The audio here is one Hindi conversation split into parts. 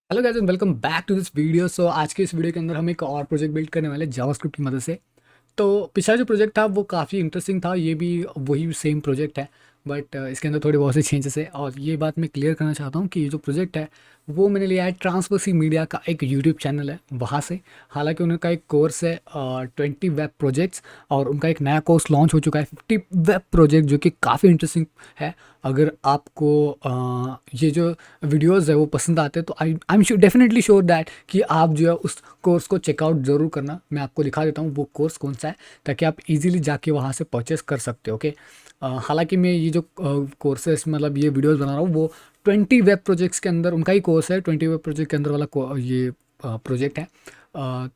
Hello guys and welcome back to this video. So आज के इस वीडियो के अंदर हम एक और प्रोजेक्ट बिल्ड करने वाले जावास्क्रिप्ट की मदद से। तो पिछला जो प्रोजेक्ट था वो काफ़ी इंटरेस्टिंग था, ये भी वही सेम प्रोजेक्ट है, बट इसके अंदर थोड़ी बहुत सी चेंजेस है। और ये बात मैं क्लियर करना चाहता हूँ कि ये जो प्रोजेक्ट है वो मैंने लिया है ट्रांसवर्सी मीडिया का एक यूट्यूब चैनल है वहाँ से। हालांकि उनका एक कोर्स है 20 वेब प्रोजेक्ट्स, और उनका एक नया कोर्स लॉन्च हो चुका है 50 वेब प्रोजेक्ट, जो कि काफ़ी इंटरेस्टिंग है। अगर आपको ये जो वीडियोस है वो पसंद आते हैं तो I am definitely sure that कि आप जो है उस कोर्स को चेकआउट ज़रूर करना। मैं आपको दिखा देता हूँ वो कोर्स कौन सा है, ताकि आप इजीली जाके वहाँ से परचेस कर सकते हो। ओके, हालांकि मैं ये जो कोर्सेस मतलब ये वीडियोस बना रहा हूँ वो 20 वेब प्रोजेक्ट्स के अंदर उनका ही कोर्स है। 20 वेब प्रोजेक्ट के अंदर वाला ये प्रोजेक्ट है।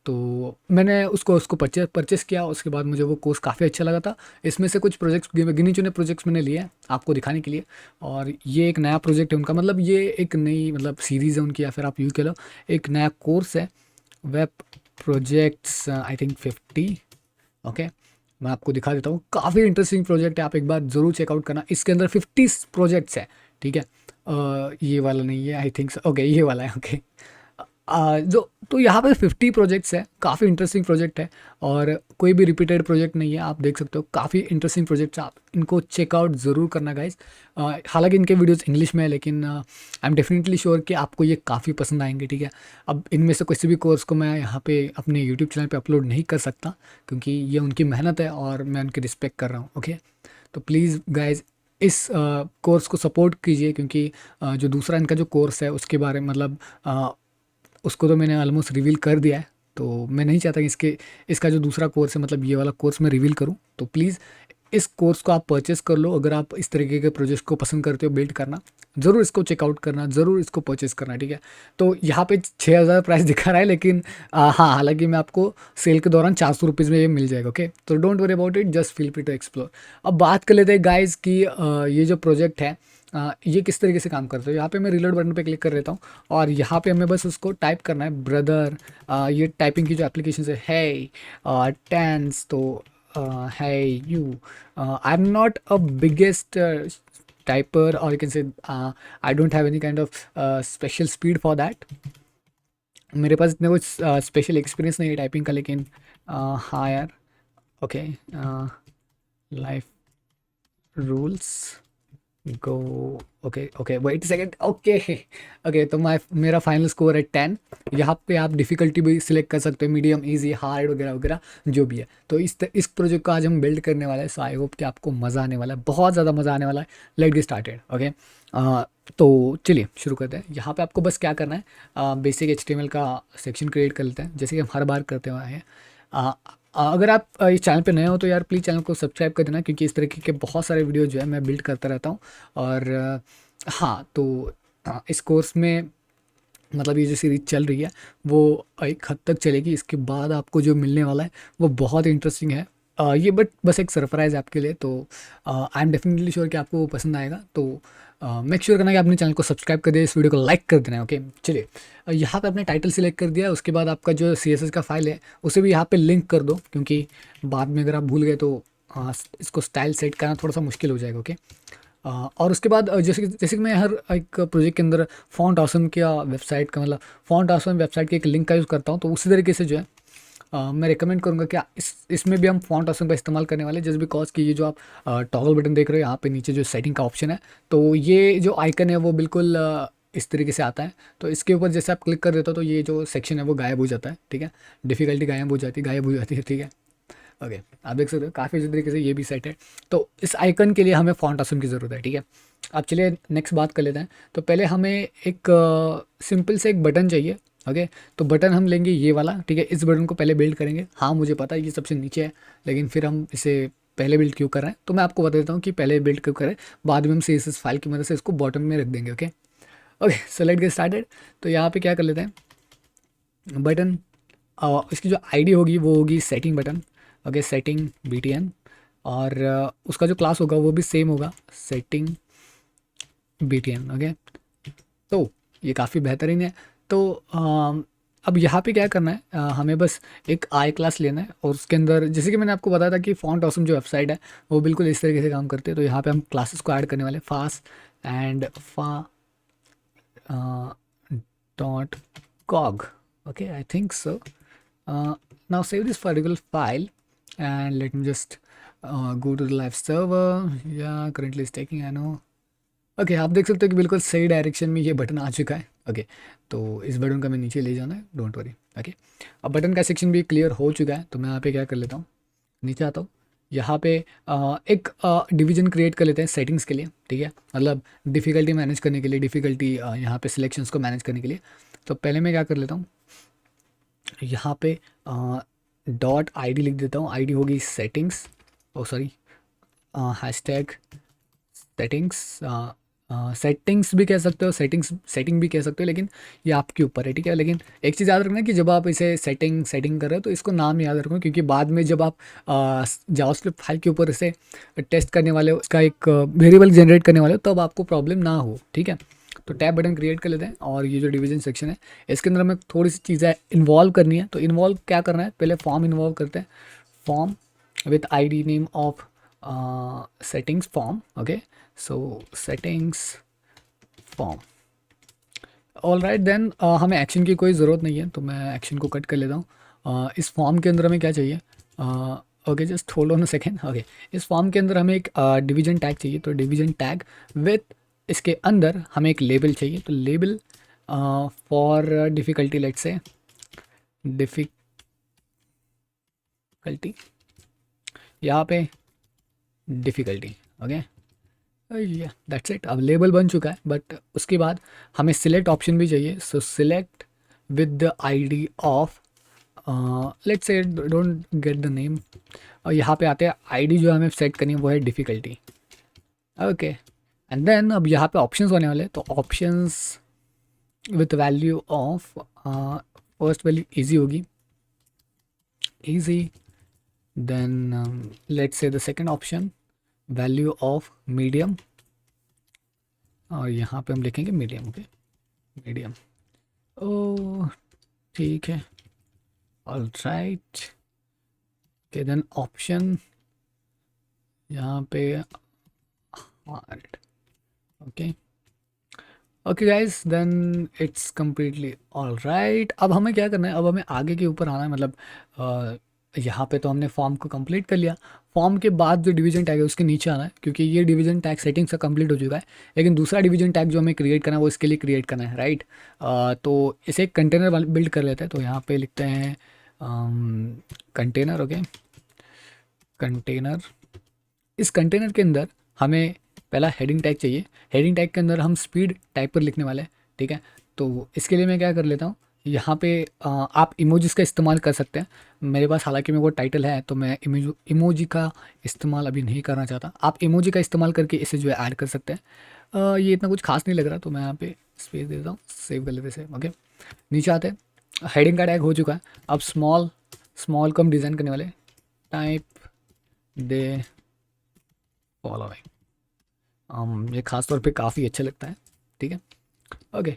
तो मैंने उसको उसको परचेस किया, उसके बाद मुझे वो कोर्स काफ़ी अच्छा लगा था। इसमें से कुछ प्रोजेक्ट्स गिने चुने प्रोजेक्ट्स मैंने लिए हैं आपको दिखाने के लिए। और ये एक नया प्रोजेक्ट है उनका, मतलब ये एक नई मतलब सीरीज़ है उनकी, या फिर आप यूँ कह लो एक नया कोर्स है web projects I think 50। Okay, मैं आपको दिखा देता हूँ, काफ़ी इंटरेस्टिंग प्रोजेक्ट है, आप एक बार ज़रूर चेकआउट करना। इसके अंदर 50 प्रोजेक्ट्स है, ठीक है। ये वाला नहीं है आई थिंक, ओके ये वाला है। ओके, जो तो यहाँ पे 50 प्रोजेक्ट्स है, काफ़ी इंटरेस्टिंग प्रोजेक्ट है। और कोई भी रिपीटेड प्रोजेक्ट नहीं है, आप देख सकते हो काफ़ी इंटरेस्टिंग प्रोजेक्ट्स, आप इनको चेकआउट ज़रूर करना गाइज। हालांकि इनके वीडियोस इंग्लिश में है, लेकिन आई एम डेफिनेटली श्योर कि आपको ये काफ़ी पसंद आएंगे, ठीक है। अब इनमें से किसी भी कोर्स को मैं यहाँ पे अपने यूट्यूब चैनल पे अपलोड नहीं कर सकता, क्योंकि ये उनकी मेहनत है और मैं उनकी रिस्पेक्ट कर रहा हूँ। ओके, तो प्लीज़ गाइज इस कोर्स को सपोर्ट कीजिए, क्योंकि जो दूसरा इनका जो कोर्स है उसके बारे में मतलब उसको तो मैंने ऑलमोस्ट रिवील कर दिया है। तो मैं नहीं चाहता कि इसका जो दूसरा कोर्स है मतलब ये वाला कोर्स मैं रिवील करूं। तो प्लीज़ इस कोर्स को आप परचेस कर लो, अगर आप इस तरीके के प्रोजेक्ट को पसंद करते हो बिल्ड करना, ज़रूर इसको चेकआउट करना, ज़रूर इसको परचेस करना, ठीक है। तो यहाँ पे 6,000 प्राइस दिखा रहा है, लेकिन हाँ, हालांकि मैं आपको सेल के दौरान 400 रुपीज़ में ये मिल जाएगा। ओके, तो don't worry about it, just feel free to explore. अब बात कर लेते हैं गाइज कि ये जो प्रोजेक्ट है ये किस तरीके से काम करता है। यहाँ पे मैं रिलोड बटन पे क्लिक कर लेता हूँ, और यहाँ पे हमें बस उसको टाइप करना है ब्रदर। ये टाइपिंग की जो एप्लीकेशन है टेंस, तो है you. I am not a biggest typer, और you can say I don't have any kind of special speed for that. मेरे पास इतना कुछ स्पेशल एक्सपीरियंस नहीं है टाइपिंग का, लेकिन हाँ यार। Okay, life rules go. Okay okay, wait second. Okay okay, तो मेरा फाइनल स्कोर है 10। यहाँ पे आप डिफ़िकल्टी भी सिलेक्ट कर सकते हो, मीडियम, इजी, हार्ड वगैरह वगैरह जो भी है। तो इस प्रोजेक्ट को आज हम बिल्ड करने वाले हैं। सो आई होप कि आपको मज़ा आने वाला है, बहुत ज़्यादा मज़ा आने वाला है। Let get started. ओके, तो चलिए शुरू करते हैं। यहाँ पे आपको बस क्या करना है, बेसिक एचटीएमएल का सेक्शन क्रिएट कर लेते हैं, जैसे कि हम हर बार करते हुए हैं। अ, अगर आप इस चैनल पे नए हो तो यार प्लीज़ चैनल को सब्सक्राइब कर देना, क्योंकि इस तरीके के बहुत सारे वीडियो जो है मैं बिल्ड करता रहता हूँ। और हाँ, तो इस कोर्स में मतलब ये जो सीरीज चल रही है वो एक हद तक चलेगी। इसके बाद आपको जो मिलने वाला है वो बहुत इंटरेस्टिंग है। ये बस एक सरप्राइज़ है आपके लिए। तो आई एम डेफिनेटली श्योर कि आपको वो पसंद आएगा। तो मेक श्योर करना कि आपने चैनल को सब्सक्राइब कर दिया, इस वीडियो को लाइक कर देना है। ओके, चलिए। यहाँ पे आपने टाइटल सिलेक्ट कर दिया, उसके बाद आपका जो CSS का फाइल है उसे भी यहाँ पे लिंक कर दो, क्योंकि बाद में अगर आप भूल गए तो इसको स्टाइल सेट करना थोड़ा सा मुश्किल हो जाएगा। ओके, और उसके बाद जैसे कि मैं हर एक प्रोजेक्ट के अंदर फॉन्ट ऑसम का वेबसाइट का मतलब फॉन्ट ऑसम वेबसाइट के एक लिंक का यूज़ करता हूँ, तो उसी तरीके से जो है मैं रिकमेंड करूँगा कि इसमें भी हम फॉन्ट ऑसम का इस्तेमाल करने वाले हैं, जस्ट बिकॉज कि ये जो आप टॉगल बटन देख रहे हो यहाँ पे नीचे जो सेटिंग का ऑप्शन है, तो ये जो आइकन है वो बिल्कुल इस तरीके से आता है। तो इसके ऊपर जैसे आप क्लिक कर देते हो तो ये जो सेक्शन है वो गायब हो जाता है, ठीक है। डिफ़िकल्टी गायब हो जाती है, ठीक है। ओके, आप देख सकते हो काफ़ी अच्छी तरीके से ये भी सेट है। तो इस आइकन के लिए हमें फॉन्ट ऑसम की ज़रूरत है, ठीक है। अब चलिए नेक्स्ट बात कर लेते हैं। तो पहले हमें एक सिंपल से एक बटन चाहिए। ओके, तो बटन हम लेंगे ये वाला, ठीक है। इस बटन को पहले बिल्ड करेंगे। हाँ, मुझे पता है ये सबसे नीचे है, लेकिन फिर हम इसे पहले बिल्ड क्यों कर रहे हैं तो मैं आपको बता देता हूँ कि पहले बिल्ड क्यों करें। बाद में हम CSS फाइल की मदद से इसको बॉटम में रख देंगे। Okay okay, so let's get started. तो यहाँ पे क्या कर लेते हैं, बटन इसकी जो आईडी होगी वो होगी setting button. Okay, setting BTN। और उसका जो क्लास होगा वो भी सेम होगा, सेटिंग BTN। ओके, तो ये काफ़ी बेहतरीन है। तो अब यहाँ पे क्या करना है, हमें बस एक आई क्लास लेना है, और उसके अंदर जैसे कि मैंने आपको बताया था कि फॉन्ट ऑसम जो वेबसाइट है वो बिल्कुल इस तरीके से काम करती है। तो यहाँ पे हम क्लासेस को ऐड करने वाले fast and dot cog. Okay, I think so. Now save this particular file and let me just go to the live server. Yeah, currently it's taking, I know. Okay आप देख सकते हो कि बिल्कुल सही डायरेक्शन में ये बटन आ चुका है। ओके तो इस बटन का मैं नीचे ले जाना है, डोंट वरी। ओके अब बटन का सेक्शन भी क्लियर हो चुका है, तो मैं यहाँ पे क्या कर लेता हूँ, नीचे आता हूँ। यहाँ पे एक डिवीजन क्रिएट कर लेते हैं सेटिंग्स के लिए, ठीक है, मतलब डिफ़िकल्टी मैनेज करने के लिए, डिफ़िकल्टी यहाँ पे सिलेक्शंस को मैनेज करने के लिए। तो पहले मैं क्या कर लेता हूँ, यहाँ पे डॉट आईडी लिख देता हूँ। आईडी होगी सेटिंग्स, ओ सॉरी हैशटैग सेटिंग्स, सेटिंग्स भी कह सकते हो, सेटिंग भी कह सकते हो, लेकिन ये आपके ऊपर है, ठीक है। लेकिन एक चीज़ याद रखना कि जब आप इसे सेटिंग कर रहे हो तो इसको नाम याद रखो, क्योंकि बाद में जब आप जावास्क्रिप्ट फाइल के ऊपर इसे टेस्ट करने वाले हो, उसका एक वेरिएबल जनरेट करने वाले हो, तब आपको प्रॉब्लम ना हो, ठीक है। तो टैब बटन क्रिएट कर लेते हैं, और ये जो डिवीजन सेक्शन है इसके अंदर हमें थोड़ी सी चीज़ें इन्वॉल्व करनी है। तो इन्वॉल्व क्या करना है, पहले फॉर्म इन्वॉल्व करते हैं, form with ID name of settings form. Okay so settings form, all right then हमें एक्शन की कोई ज़रूरत नहीं है, तो मैं एक्शन को कट कर लेता हूँ। इस फॉर्म के अंदर हमें क्या चाहिए, okay just hold on a second. Okay इस फॉर्म के अंदर हमें एक डिवीजन टैग चाहिए, तो डिवीजन टैग विथ इसके अंदर हमें एक लेबल चाहिए, तो label for difficulty, let's say difficulty, यहाँ पे डिफ़िकल्टी। ओके या दैट्स इट, अब लेबल बन चुका है। बट उसके बाद हमें सिलेक्ट ऑप्शन भी चाहिए, सो select with the ID of, let's say don't get the name, और यहाँ पे आते हैं आईडी जो हमें सेट करनी है वो है डिफ़िकल्टी। ओके एंड देन अब यहाँ पे ऑप्शंस होने वाले हैं, तो options with value of, first value easy होगी, easy, then let's say the second option value of medium, और यहाँ पे हम लिखेंगे मीडियम। ओके मीडियम, ओ ठीक है, all right. Okay then option यहाँ पे hard. Okay okay guys then it's completely all right. अब हमें क्या करना है, अब हमें आगे के ऊपर आना है, मतलब यहाँ पे तो हमने फॉर्म को कंप्लीट कर लिया। फॉर्म के बाद जो डिवीजन टैग है उसके नीचे आना है, क्योंकि ये डिवीजन टैग सेटिंग्स का कंप्लीट हो चुका है, लेकिन दूसरा डिवीजन टैग जो हमें क्रिएट करना है वो इसके लिए क्रिएट करना है, राइट। तो इसे एक कंटेनर बिल्ड कर लेते हैं, तो यहाँ पे लिखते हैं कंटेनर। ओके कंटेनर, इस कंटेनर के अंदर हमें पहला हेडिंग टैग चाहिए। हेडिंग टैग के अंदर हम स्पीड टाइप पर लिखने वाले हैं, ठीक है। तो इसके लिए मैं क्या कर लेता हूँ, यहाँ पे आप इमोजीज का इस्तेमाल कर सकते हैं। मेरे पास हालांकि मेरे को टाइटल है, तो मैं इमोजी का इस्तेमाल अभी नहीं करना चाहता। आप इमोजी का इस्तेमाल करके इसे जो है ऐड कर सकते हैं। ये इतना कुछ खास नहीं लग रहा, तो मैं यहाँ पे स्पेस दे देता हूँ, सेव कर लेते इसे। ओके नीचे आते हैं, हेडिंग का टैग हो चुका है। अब स्मॉल स्मॉल को हम डिज़ाइन करने वाले, टाइप दे फॉलोइंग, ये खास तौर पे काफ़ी अच्छा लगता है, ठीक है। ओके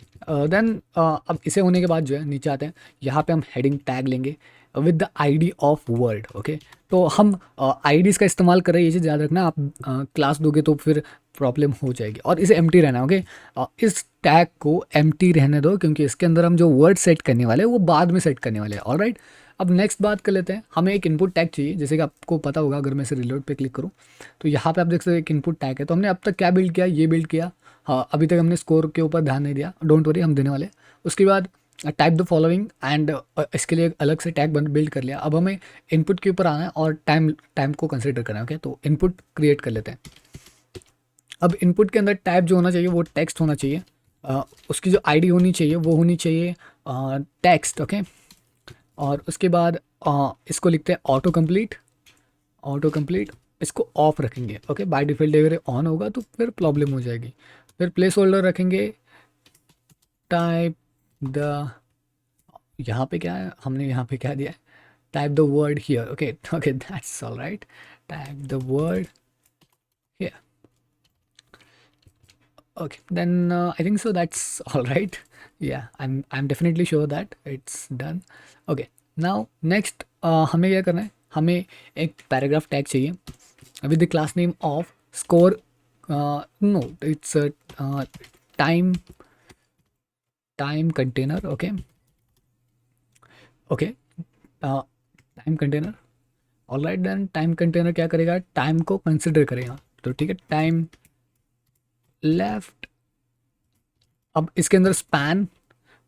देन अब इसे होने के बाद जो है नीचे आते हैं, यहाँ पे हम हेडिंग टैग लेंगे with the ID of word. Okay तो हम आईडीज़ का इस्तेमाल कर रहे हैं, ये चीज़ याद रखना। आप क्लास दोगे तो फिर प्रॉब्लम हो जाएगी, और इसे एम्प्टी रहना है। ओके इस टैग को एम्प्टी रहने दो, क्योंकि इसके अंदर हम जो वर्ड सेट करने वाले हैं वो बाद में सेट करने वाले हैं, ऑलराइट। अब नेक्स्ट बात कर लेते हैं, हमें एक इनपुट टैग चाहिए। जैसे कि आपको पता होगा, अगर मैं इसे रिलोड पे क्लिक करूँ तो यहाँ पे आप देख सकते हैं एक इनपुट टैग है। तो हमने अब तक क्या बिल्ड किया, ये बिल्ड किया। हाँ अभी तक हमने स्कोर के ऊपर ध्यान नहीं दिया, डोंट वरी हम देने वाले। उसके बाद टाइप द फॉलोइंग, एंड इसके लिए अलग से टैग बिल्ड कर लिया। अब हमें इनपुट के ऊपर आना है और टाइम को कंसिडर करना है। ओके तो इनपुट क्रिएट कर लेते हैं। अब इनपुट के अंदर टाइप जो होना चाहिए वो टेक्स्ट होना चाहिए, उसकी जो आईडी होनी चाहिए वो होनी चाहिए टेक्स्ट। ओके और उसके बाद इसको लिखते हैं ऑटो कंप्लीट। ऑटो कंप्लीट इसको ऑफ रखेंगे। ओके बाय डिफ़ॉल्ट अगर ऑन होगा तो फिर प्रॉब्लम हो जाएगी। फिर प्लेस होल्डर रखेंगे, टाइप द, यहाँ पे क्या है, हमने यहाँ पे क्या दिया है, type the word here. Okay okay that's all right, type the word here. Okay, then I think so that's all right. Yeah, I'm definitely sure that it's done. Okay, now next हमें क्या करना है, हमें एक पैराग्राफ टैग चाहिए with the class name of score, no it's time time container, okay okay, time container, all right then. Time container क्या करेगा, टाइम को कंसिडर करेगा, तो ठीक है, टाइम लेफ्ट। अब इसके अंदर span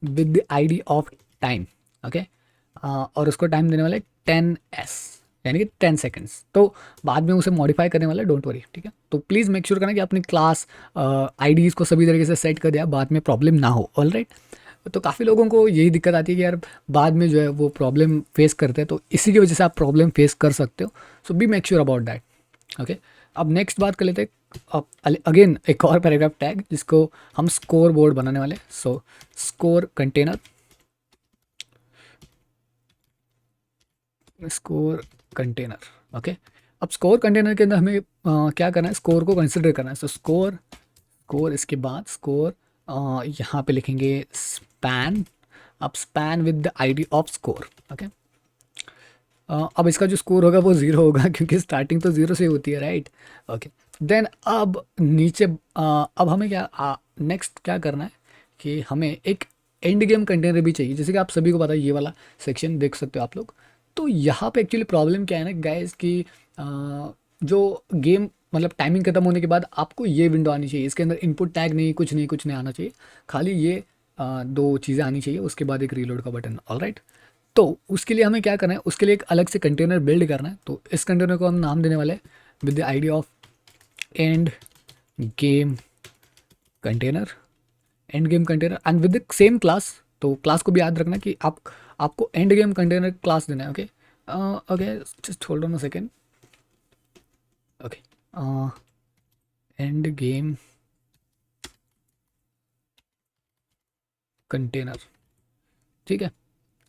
with the ID of time, okay, और उसको टाइम देने वाले 10s, यानी कि 10 सेकेंड्स। तो बाद में उसे मॉडिफाई करने वाला, डोंट वरी, ठीक है। तो प्लीज़ मेक श्योर करना कि अपनी क्लास आईडीज़ को सभी तरीके से सेट कर दिया, बाद में प्रॉब्लम ना हो, ऑलराइट। तो काफ़ी लोगों को यही दिक्कत आती है कि यार बाद में जो है वो प्रॉब्लम फेस करते हैं, तो इसी की वजह से आप प्रॉब्लम फेस कर सकते हो। So be make sure about that, okay. अब नेक्स्ट बात कर लेते हैं, अब अगेन एक और पैराग्राफ टैग जिसको हम स्कोर बोर्ड बनाने वाले। So score container, score container, okay. अब स्कोर कंटेनर के अंदर हमें क्या करना है, स्कोर को कंसिडर करना है। सो स्कोर, स्कोर इसके बाद स्कोर, यहाँ पे लिखेंगे स्पैन, अब span with the ID off score, okay. अब इसका जो स्कोर होगा वो ज़ीरो होगा क्योंकि स्टार्टिंग तो ज़ीरो से ही होती है, राइट, ओके। देन अब नीचे अब हमें क्या नेक्स्ट क्या करना है कि हमें एक एंड गेम कंटेनर भी चाहिए, जैसे कि आप सभी को पता है, ये वाला सेक्शन देख सकते हो आप लोग। तो यहाँ पे एक्चुअली प्रॉब्लम क्या है ना गाइस कि जो गेम मतलब टाइमिंग खत्म होने के बाद आपको ये विंडो आनी चाहिए, इसके अंदर इनपुट टैग नहीं, कुछ नहीं आना चाहिए, खाली ये दो चीज़ें आनी चाहिए, उसके बाद एक रीलोड का बटन, ऑलराइट। तो उसके लिए हमें क्या करना है, उसके लिए एक अलग से कंटेनर बिल्ड करना है। तो इस कंटेनर को हम नाम देने वाले हैं with the ID of end game container, end game container and with the same class. तो क्लास को भी याद रखना कि आपको एंड गेम कंटेनर क्लास देना है, okay okay, just hold on a second, okay, end game container, ठीक है,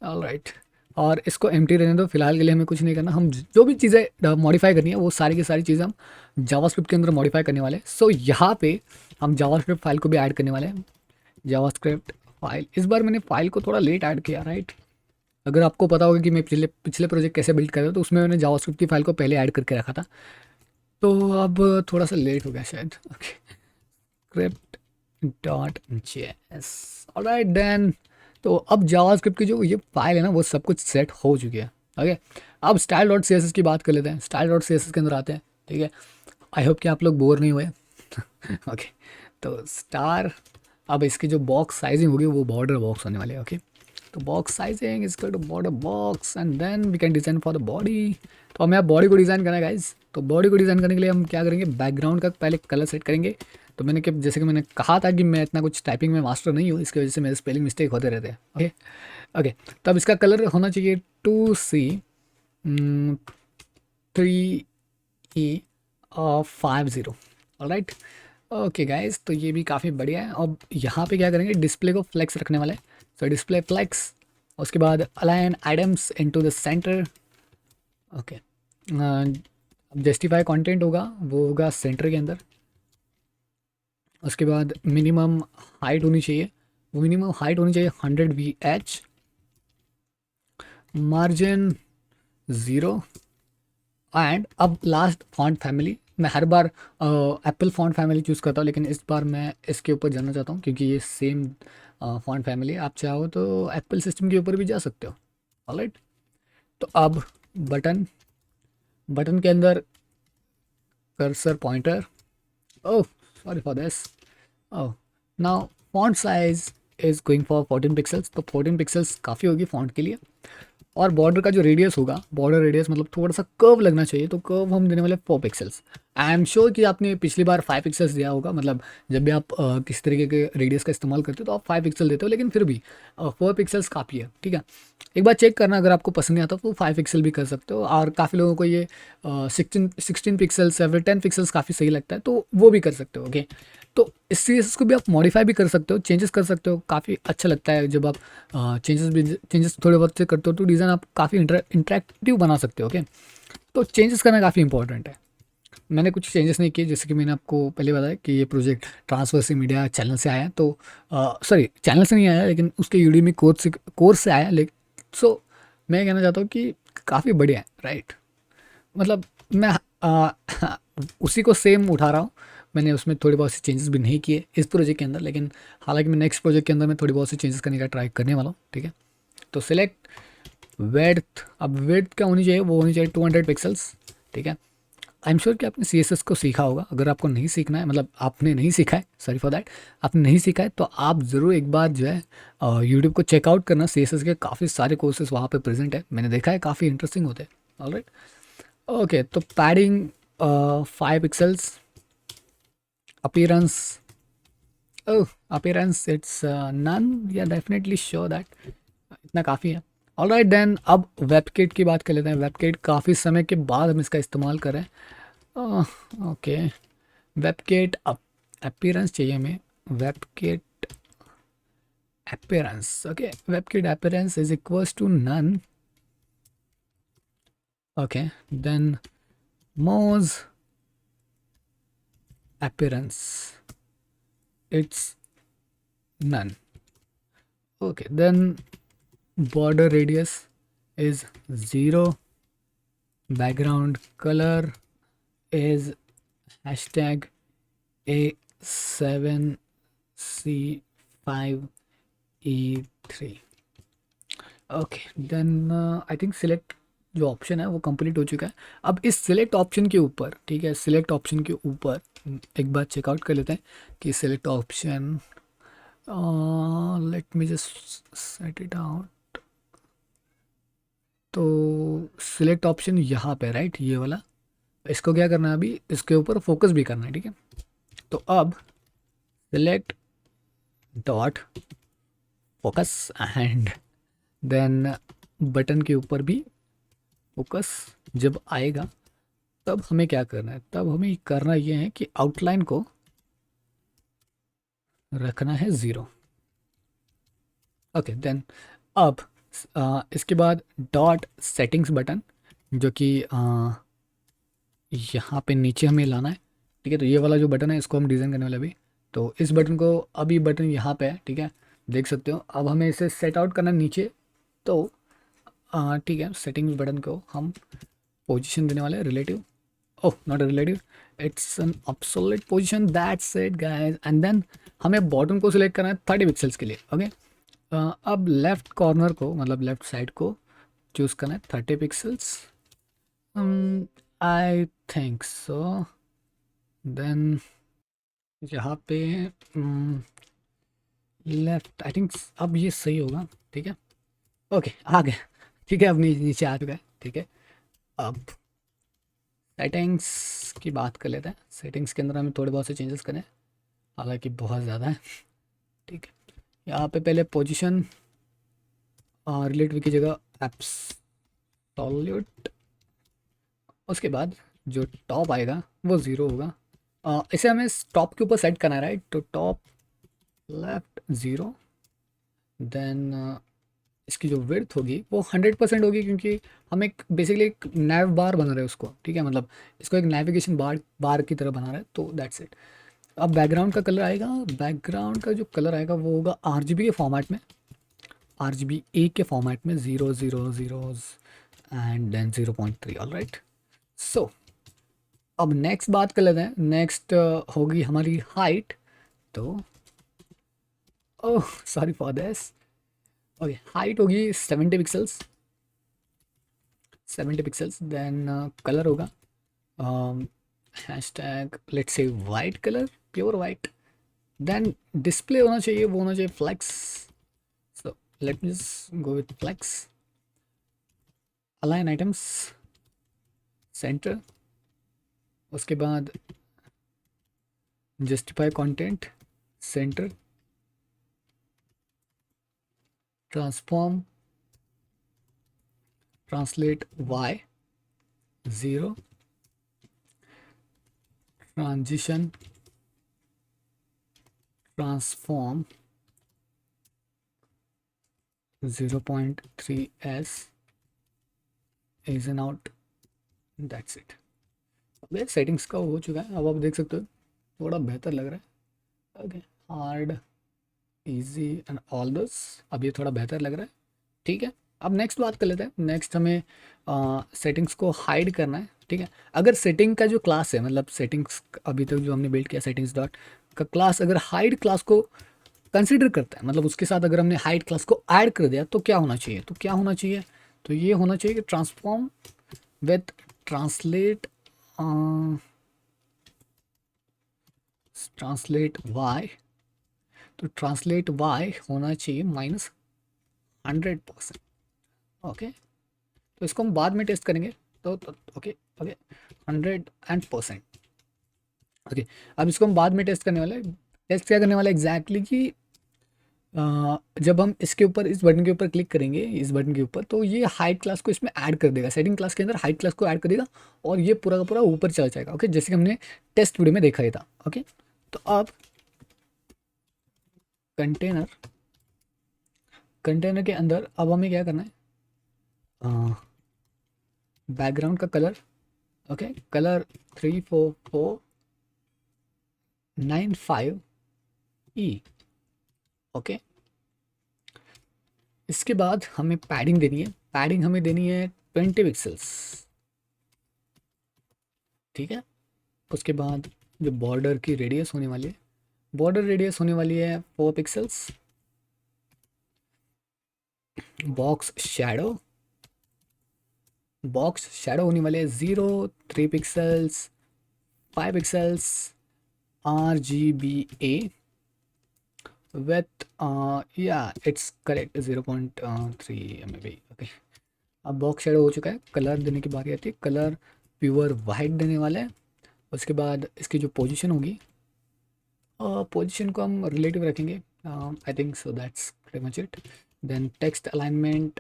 ऑलराइट। और इसको एम्प्टी रहने दो, फिलहाल के लिए हमें कुछ नहीं करना, हम जो भी चीज़ें मॉडिफाई करनी है वो सारी की सारी चीज़ें हम जावास्क्रिप्ट के अंदर मॉडिफाई करने वाले हैं। सो यहाँ पे हम जावास्क्रिप्ट फाइल को भी ऐड करने वाले हैं, जावास्क्रिप्ट फाइल। इस बार मैंने फाइल को थोड़ा लेट ऐड किया, राइट। अगर आपको पता होगा कि मैं पिछले पिछले प्रोजेक्ट कैसे बिल्ड कर रहा था, तो उसमें मैंने जावास्क्रिप्ट की फाइल को पहले ऐड करके रखा था, तो अब थोड़ा सा लेट हो गया शायद, okay. Script dot JS, all right then. तो अब जावास्क्रिप्ट की जो ये फाइल है ना वो सब कुछ सेट हो चुकी है, ओके। अब style dot C S S की बात कर लेते हैं, style dot C S S के अंदर आते हैं, ठीक है। आई होप कि आप लोग बोर नहीं हुए ओके। तो स्टार, अब इसकी जो बॉक्स साइजिंग होगी वो बॉर्डर बॉक्स होने वाली है, ओके। तो box sizing is equal to border box and then we can design for the body. तो हमें अब बॉडी को डिज़ाइन करना है गाइज। तो बॉडी को डिज़ाइन करने के लिए हम क्या करेंगे, बैकग्राउंड का पहले कलर सेट करेंगे। तो मैंने कि जैसे कि मैंने कहा था कि मैं इतना कुछ टाइपिंग में मास्टर नहीं हूँ, इसकी वजह से मेरे स्पेलिंग मिस्टेक होते रहते हैं, ओके ओके। तो अब इसका कलर होना चाहिए 2C3E50, ऑलराइट, ओके गाइज। तो ये भी काफ़ी बढ़िया है। अब यहाँ पे क्या करेंगे, डिस्प्ले को फ्लेक्स रखने वाले हैं। सो डिस्प्ले फ्लेक्स, उसके बाद align items into the centre, okay. Justify content होगा, वो होगा सेंटर के अंदर। उसके बाद मिनिमम हाइट होनी चाहिए, वो मिनिमम हाइट होनी चाहिए 100 VH, मार्जिन 0। एंड अब लास्ट फॉन्ट फैमिली, मैं हर बार एप्पल फॉन्ट फैमिली चूज़ करता हूँ, लेकिन इस बार मैं इसके ऊपर जाना चाहता हूँ क्योंकि ये सेम फॉन्ट फैमिली है। आप चाहो तो एप्पल सिस्टम के ऊपर भी जा सकते हो, ऑलराइट। तो अब बटन, बटन के अंदर cursor pointer, oh sorry for this, oh now font size is going for 14 pixels. तो 14 पिक्सल्स काफ़ी होगी फॉन्ट के लिए। और बॉर्डर का जो रेडियस होगा, बॉर्डर रेडियस मतलब थोड़ा सा कर्व लगना चाहिए, तो कर्व हम देने वाले 4 पिक्सल्स। आई एम श्योर कि आपने पिछली बार 5 पिक्सल्स दिया होगा, मतलब जब भी आप किसी तरीके के रेडियस का इस्तेमाल करते हो तो आप 5 पिक्सल देते हो, लेकिन फिर भी 4 पिक्सल्स काफ़ी है, ठीक है। एक बार चेक करना, अगर आपको पसंद नहीं आता तो 5 पिक्सल भी कर सकते हो। और काफ़ी लोगों को ये 16 पिक्सल्स या फिर 10 पिक्सल्स काफ़ी सही लगता है, तो वो भी कर सकते हो, ओके। तो इस सीरीज को भी आप मॉडिफाई भी कर सकते हो, चेंजेस कर सकते हो, काफ़ी अच्छा लगता है जब आप चेंजेस थोड़े बहुत से करते हो, तो डिज़ाइन आप काफ़ी इंटरेक्टिव बना सकते हो, ओके। तो चेंजेस करना काफ़ी इंपॉर्टेंट है। मैंने कुछ चेंजेस नहीं किए, जैसे कि मैंने आपको पहले बताया कि ये प्रोजेक्ट ट्रांसवर्सी मीडिया चैनल से आया, तो सॉरी चैनल से नहीं आया, लेकिन उसके यूडीमी कोर्स से आया। लेकिन सो मैं कहना चाहता हूँ कि काफ़ी बढ़िया है, राइट। मतलब मैं उसी को सेम उठा रहा हूँ, मैंने उसमें थोड़ी बहुत सी चेंजेस भी नहीं किए इस प्रोजेक्ट के अंदर, लेकिन हालांकि मैं नेक्स्ट प्रोजेक्ट के अंदर मैं थोड़ी बहुत सी चेंजेस करने का ट्राई करने वाला हूँ, ठीक है। तो सिलेक्ट विड्थ, अब विड्थ क्या होनी चाहिए, वो होनी चाहिए 200 पिक्सल्स, ठीक है। आई एम श्योर कि आपने सी एस एस को सीखा होगा। अगर आपको नहीं सीखना है, मतलब आपने नहीं सीखा है, सॉरी फॉर दैट, आपने नहीं सीखा है, तो आप ज़रूर एक बार जो है यूट्यूब को चेकआउट करना। सी एस एस के काफ़ी सारे कोर्सेज वहाँ पे प्रेजेंट है, मैंने देखा है, काफ़ी इंटरेस्टिंग होते हैं। ऑलराइट, ओके, तो padding 5 pixels, appearance, oh appearance it's none, yeah definitely sure that इतना काफ़ी है। ऑलराइट देन, अब वेबकिट की बात कर लेते हैं। वेबकिट काफ़ी समय के बाद हम इसका इस्तेमाल कर रहे हैं। ओके, वेबकिट अपीयरेंस चाहिए हमें, WebKit appearance, okay, WebKit appearance is equals to none, okay, then moz appearance it's none, okay, then border radius is 0, background color is hashtag A7C5E3, okay, then I think select जो ऑप्शन है वो कंप्लीट हो चुका है। अब इस सिलेक्ट ऑप्शन के ऊपर, ठीक है, सिलेक्ट ऑप्शन के ऊपर एक बार चेकआउट कर लेते हैं कि select option, late me just set it out. तो सिलेक्ट ऑप्शन यहाँ पे, राइट, ये वाला, इसको क्या करना है अभी, इसके ऊपर फोकस भी करना है, ठीक है। तो अब select dot focus and then button के ऊपर भी फोकस जब आएगा, तब हमें क्या करना है, तब हमें करना ये है कि आउटलाइन को रखना है 0, ओके, देन अब इसके बाद डॉट सेटिंग्स बटन, जो कि यहाँ पे नीचे हमें लाना है, ठीक है। तो ये वाला जो बटन है इसको हम डिज़ाइन करने वाले अभी, तो इस बटन को, अभी बटन यहाँ पे है, ठीक है, देख सकते हो। अब हमें इसे सेट आउट करना है नीचे, तो ठीक है, सेटिंग्स बटन को हम पोजीशन देने वाले हैं relative, oh not a relative, it's an obsolete position, that's it guys. And then हमें बॉटम को सिलेक्ट करना है 30 पिक्सल्स के लिए, ओके। अब लेफ्ट कॉर्नर को, मतलब लेफ्ट साइड को चूज़ करना है 30 pixels, I think so. Then यहाँ पे लेफ्ट, आई थिंक अब ये सही होगा, ठीक है, ओके, आ गया, ठीक है, अब नीचे आ चुका है, ठीक है। अब सेटिंग्स की बात कर लेते हैं। सेटिंग्स के अंदर हमें थोड़े बहुत से चेंजेस करें, हालांकि बहुत ज़्यादा है, ठीक है। यहाँ पे पहले पोजीशन रिलेटिव की जगह एब्सोल्यूट, उसके बाद जो टॉप आएगा वो 0 होगा। इसे हमें टॉप के ऊपर सेट करना है, राइट, तो टॉप लेफ्ट 0, देन इसकी जो विड्थ होगी वो 100% होगी, क्योंकि हम एक बेसिकली एक नैव बार बना रहे हैं उसको, ठीक है, मतलब इसको एक नेविगेशन बार बार की तरह बना रहे हैं, तो दैट्स इट। अब बैकग्राउंड का कलर आएगा, बैकग्राउंड का जो कलर आएगा वो होगा RGB के फॉर्मेट में, RGB के फॉर्मेट में, 0 0 0 एंड देन 0.3, ऑल राइट। सो अब नेक्स्ट बात कर लेते हैं। नेक्स्ट होगी हमारी हाइट, तो oh sorry for this, okay, height होगी 70 पिक्सल्स, 70 पिक्सल्स, देन कलर होगा hashtag let's say white colour, pure white, then display होना चाहिए, वो होना चाहिए flex, so let me go with flex, align items centre, उसके बाद justify content centre, transform translate Y 0, transition transform 0.3s ease in out, that's it. अब सेटिंग्स का हो चुका है, अब आप देख सकते हो थोड़ा बेहतर लग रहा है, okay, hard easy and all this, अब ये थोड़ा बेहतर लग रहा है, ठीक है। अब नेक्स्ट बात कर लेते हैं। नेक्स्ट हमें सेटिंग्स को हाइड करना है, ठीक है। अगर सेटिंग का जो क्लास है, मतलब सेटिंग्स अभी तक जो हमने बिल्ड किया सेटिंग्स डॉट का क्लास, अगर हाइड क्लास को कंसिडर करता है, मतलब उसके साथ अगर हमने हाइड क्लास को ऐड कर दिया तो क्या होना चाहिए, तो क्या होना चाहिए, तो ये होना चाहिए कि transform with translate translate y, तो ट्रांसलेट वाई होना चाहिए -100%। ओके, तो इसको हम बाद में टेस्ट करेंगे। Okay okay, 100%। ओके, अब इसको हम बाद में टेस्ट करने वाले हैं। टेस्ट क्या करने वाला है एग्जैक्टली कि जब हम इसके ऊपर इस बटन के ऊपर क्लिक करेंगे, इस बटन के ऊपर, तो ये हाइट क्लास को इसमें ऐड कर देगा, सेटिंग क्लास के अंदर हाइट क्लास को ऐड कर देगा और ये पूरा का पूरा ऊपर चला जाएगा। ओके, जैसे कि हमने टेस्ट वीडियो में देखा ही था। ओके, तो अब कंटेनर कंटेनर के अंदर अब हमें क्या करना है, बैकग्राउंड का colour. Okay, colour 34495E। Okay, इसके बाद हमें पैडिंग देनी है, पैडिंग हमें देनी है 20 पिक्सल्स। ठीक है, उसके बाद जो बॉर्डर की रेडियस होने वाली है, बॉर्डर रेडियस होने वाली है 4 पिक्सल्स। बॉक्स शेडो होने वाले हैं 0, 3 pixels, 5 pixels, RGBA with it's correct 0.3 MB। Okay, अब बॉक्स शेडो हो चुका है। कलर देने की बारी आती है, कलर प्योर वाइट देने वाला है। उसके बाद इसकी जो पोजीशन होगी, पोजीशन को हम रिलेटिव रखेंगे, I think so, that's pretty much it. Then text alignment,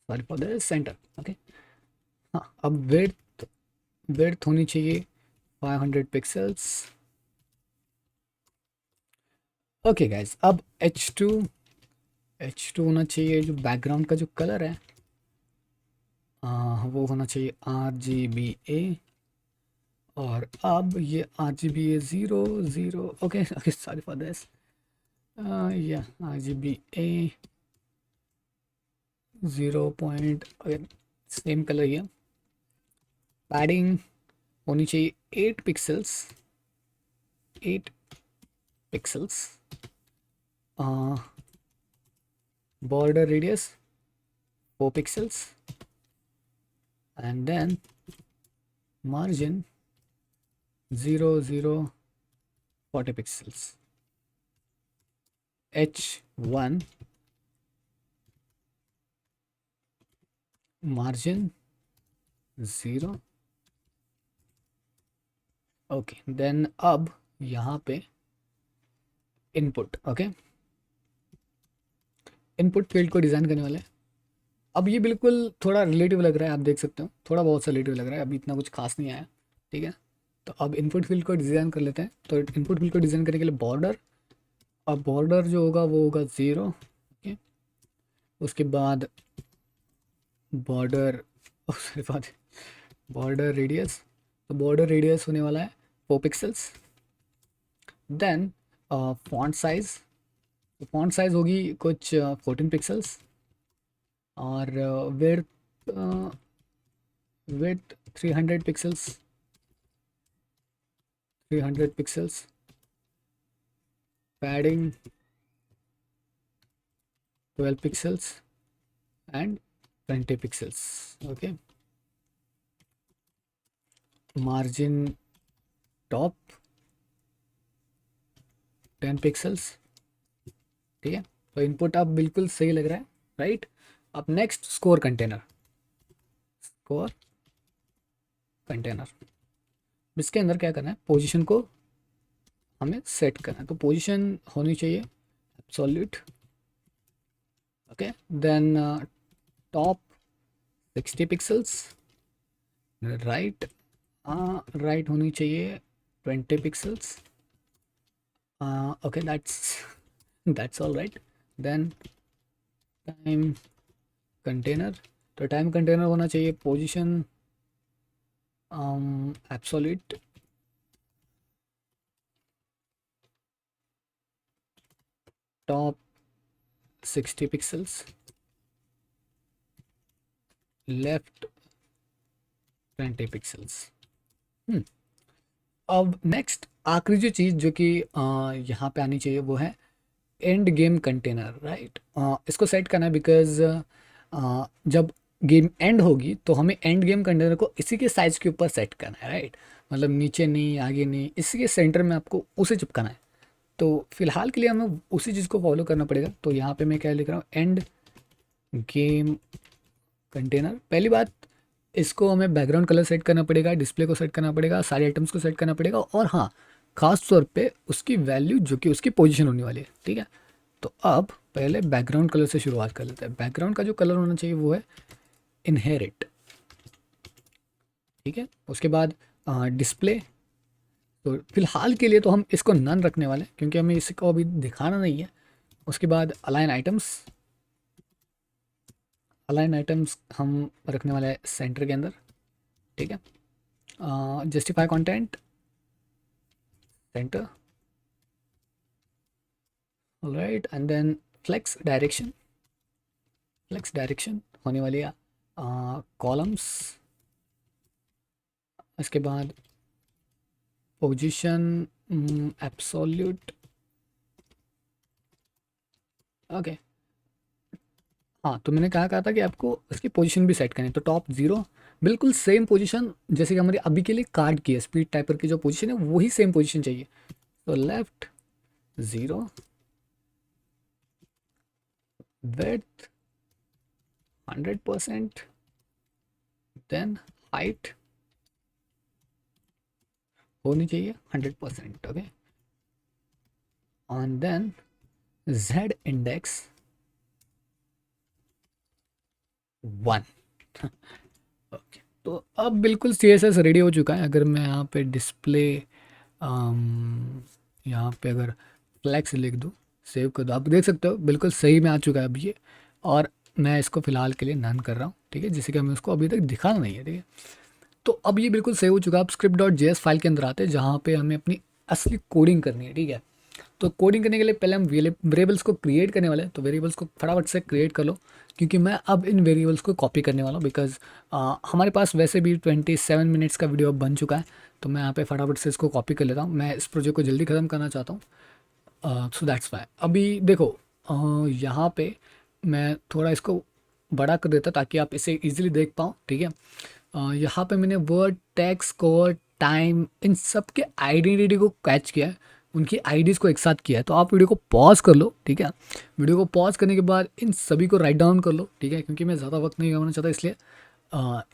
sorry for the centre. Okay, हाँ, अब विड्थ विड्थ होनी चाहिए 500 पिक्सल्स। ओके गाइज, अब H2 होना चाहिए, जो बैकग्राउंड का जो कलर है वो होना चाहिए RGBA। और अब ये RGBA 0 0, okay okay, sorry for this, या RGBA 0 सेम कलर ही है। पैडिंग होनी चाहिए 8 pixels, 8 pixels. Border radius 4 pixels, and then margin 0 0 40 pixels। H1 margin 0। Okay, then अब यहाँ पे इनपुट। ओके, इनपुट फील्ड को डिज़ाइन करने वाले हैं। अब ये बिल्कुल थोड़ा रिलेटिव लग रहा है, आप देख सकते हो, थोड़ा बहुत सा रिलेटिव लग रहा है, अभी इतना कुछ खास नहीं आया। ठीक है, तो अब इनपुट फील्ड को डिज़ाइन कर लेते हैं। तो इनपुट फील्ड को डिज़ाइन करने के लिए बॉर्डर, अब बॉर्डर जो होगा वो होगा 0। ओके, उसके बाद बॉर्डर सॉरी, बॉर्डर रेडियस, तो बॉर्डर रेडियस होने वाला है 4 पिक्सल्स। देन फॉन्ट साइज, तो फॉन्ट साइज होगी कुछ 14 पिक्सल्स। और width width 300 pixels, 300 pixels. Padding 12 pixels and 20 pixels. Okay, margin top 10 pixels. ठीक है, तो इनपुट अब बिल्कुल सही लग रहा है, राइट। अब next score container, score container, इसके अंदर क्या करना है, पोजीशन को हमें सेट करना है। तो पोजीशन होनी चाहिए absolute. Okay, then top 60 pixels, right right होनी चाहिए 20 pixels. Okay, that's all right. Then time container, तो टाइम कंटेनर होना चाहिए position absolute. Top 60 pixels, left 20 pixels. अब नेक्स्ट आखिरी जो चीज़ जो कि यहाँ पे आनी चाहिए वो है एंड गेम कंटेनर, राइट। इसको सेट करना है बिकॉज जब गेम एंड होगी तो हमें एंड गेम कंटेनर को इसी के साइज़ के ऊपर सेट करना है, राइट। मतलब नीचे नहीं, आगे नहीं, इसी के सेंटर में आपको उसे चिपकाना है। तो फिलहाल के लिए हमें उसी चीज़ को फॉलो करना पड़ेगा। तो यहाँ पे मैं क्या लिख रहा हूँ, एंड गेम कंटेनर। पहली बात, इसको हमें बैकग्राउंड कलर सेट करना पड़ेगा, डिस्प्ले को सेट करना पड़ेगा, सारे आइटम्स को सेट करना पड़ेगा, और हाँ, खास तौर पे उसकी वैल्यू जो कि उसकी पोजीशन होने वाली है, ठीक है। तो अब पहले बैकग्राउंड कलर से शुरुआत कर लेते हैं। बैकग्राउंड का जो कलर होना चाहिए वो है इनहेरिट, ठीक है। उसके बाद डिस्प्ले, तो फिलहाल के लिए तो हम इसको नन रखने वाले हैं क्योंकि हमें इसको अभी दिखाना नहीं है। उसके बाद अलाइन आइटम्स, अलाइन आइटम्स हम रखने वाले हैं सेंटर के अंदर, ठीक है। Justify content centre, right. And then flex direction, flex direction होने वाली है कॉलम्स। इसके बाद पोजीशन एब्सोल्यूट, ओके। हाँ, तो मैंने कहा था कि आपको इसकी पोजीशन भी सेट करनी है। तो टॉप 0 बिल्कुल सेम पोजीशन जैसे कि हमारी अभी के लिए कार्ड की है, स्पीड टाइपर की जो पोजीशन है वही सेम पोजीशन चाहिए। तो लेफ्ट 0, विड्थ 100%, देन हाइट होनी चाहिए 100%, ओके। और देन जेड इंडेक्स 1, ओके। तो अब बिल्कुल CSS रेडी हो चुका है। अगर मैं यहाँ पे डिस्प्ले, यहाँ पे अगर फ्लैक्स लिख दूँ, सेव कर दो, आप देख सकते हो बिल्कुल सही में आ चुका है अब ये। और मैं इसको फ़िलहाल के लिए नन कर रहा हूँ, ठीक है, जिससे कि हमें उसको अभी तक दिखाना नहीं है, ठीक है। तो अब ये बिल्कुल सेव हो चुका है। आप script.js फाइल के अंदर आते हैं जहाँ पे हमें अपनी असली कोडिंग करनी है, ठीक है। तो कोडिंग करने के लिए पहले हम वेरिएबल्स को क्रिएट करने वाले हैं। तो वेरिएबल्स को फटाफट से क्रिएट कर लो क्योंकि मैं अब इन वेरिएबल्स को कॉपी करने वाला हूँ। बिकॉज हमारे पास वैसे भी 27 मिनट्स का वीडियो अब बन चुका है। तो मैं यहाँ पे फटाफट से इसको कॉपी कर लेता हूँ। मैं इस प्रोजेक्ट को जल्दी ख़त्म करना चाहता हूँ। सो दैट्स वाई अभी देखो, यहाँ पे मैं थोड़ा इसको बड़ा कर देता ताकि आप इसे इजीली देख पाओ, ठीक है। यहाँ पे मैंने वर्ड, टेक्स्ट, कोड, टाइम, इन सब के आइडेंटिटी को कैच किया है, उनकी आईडीज़ को एक साथ किया है। तो आप वीडियो को पॉज कर लो, ठीक है। वीडियो को पॉज करने के बाद इन सभी को राइट डाउन कर लो, ठीक है, क्योंकि मैं ज़्यादा वक्त नहीं गवाना चाहता, इसलिए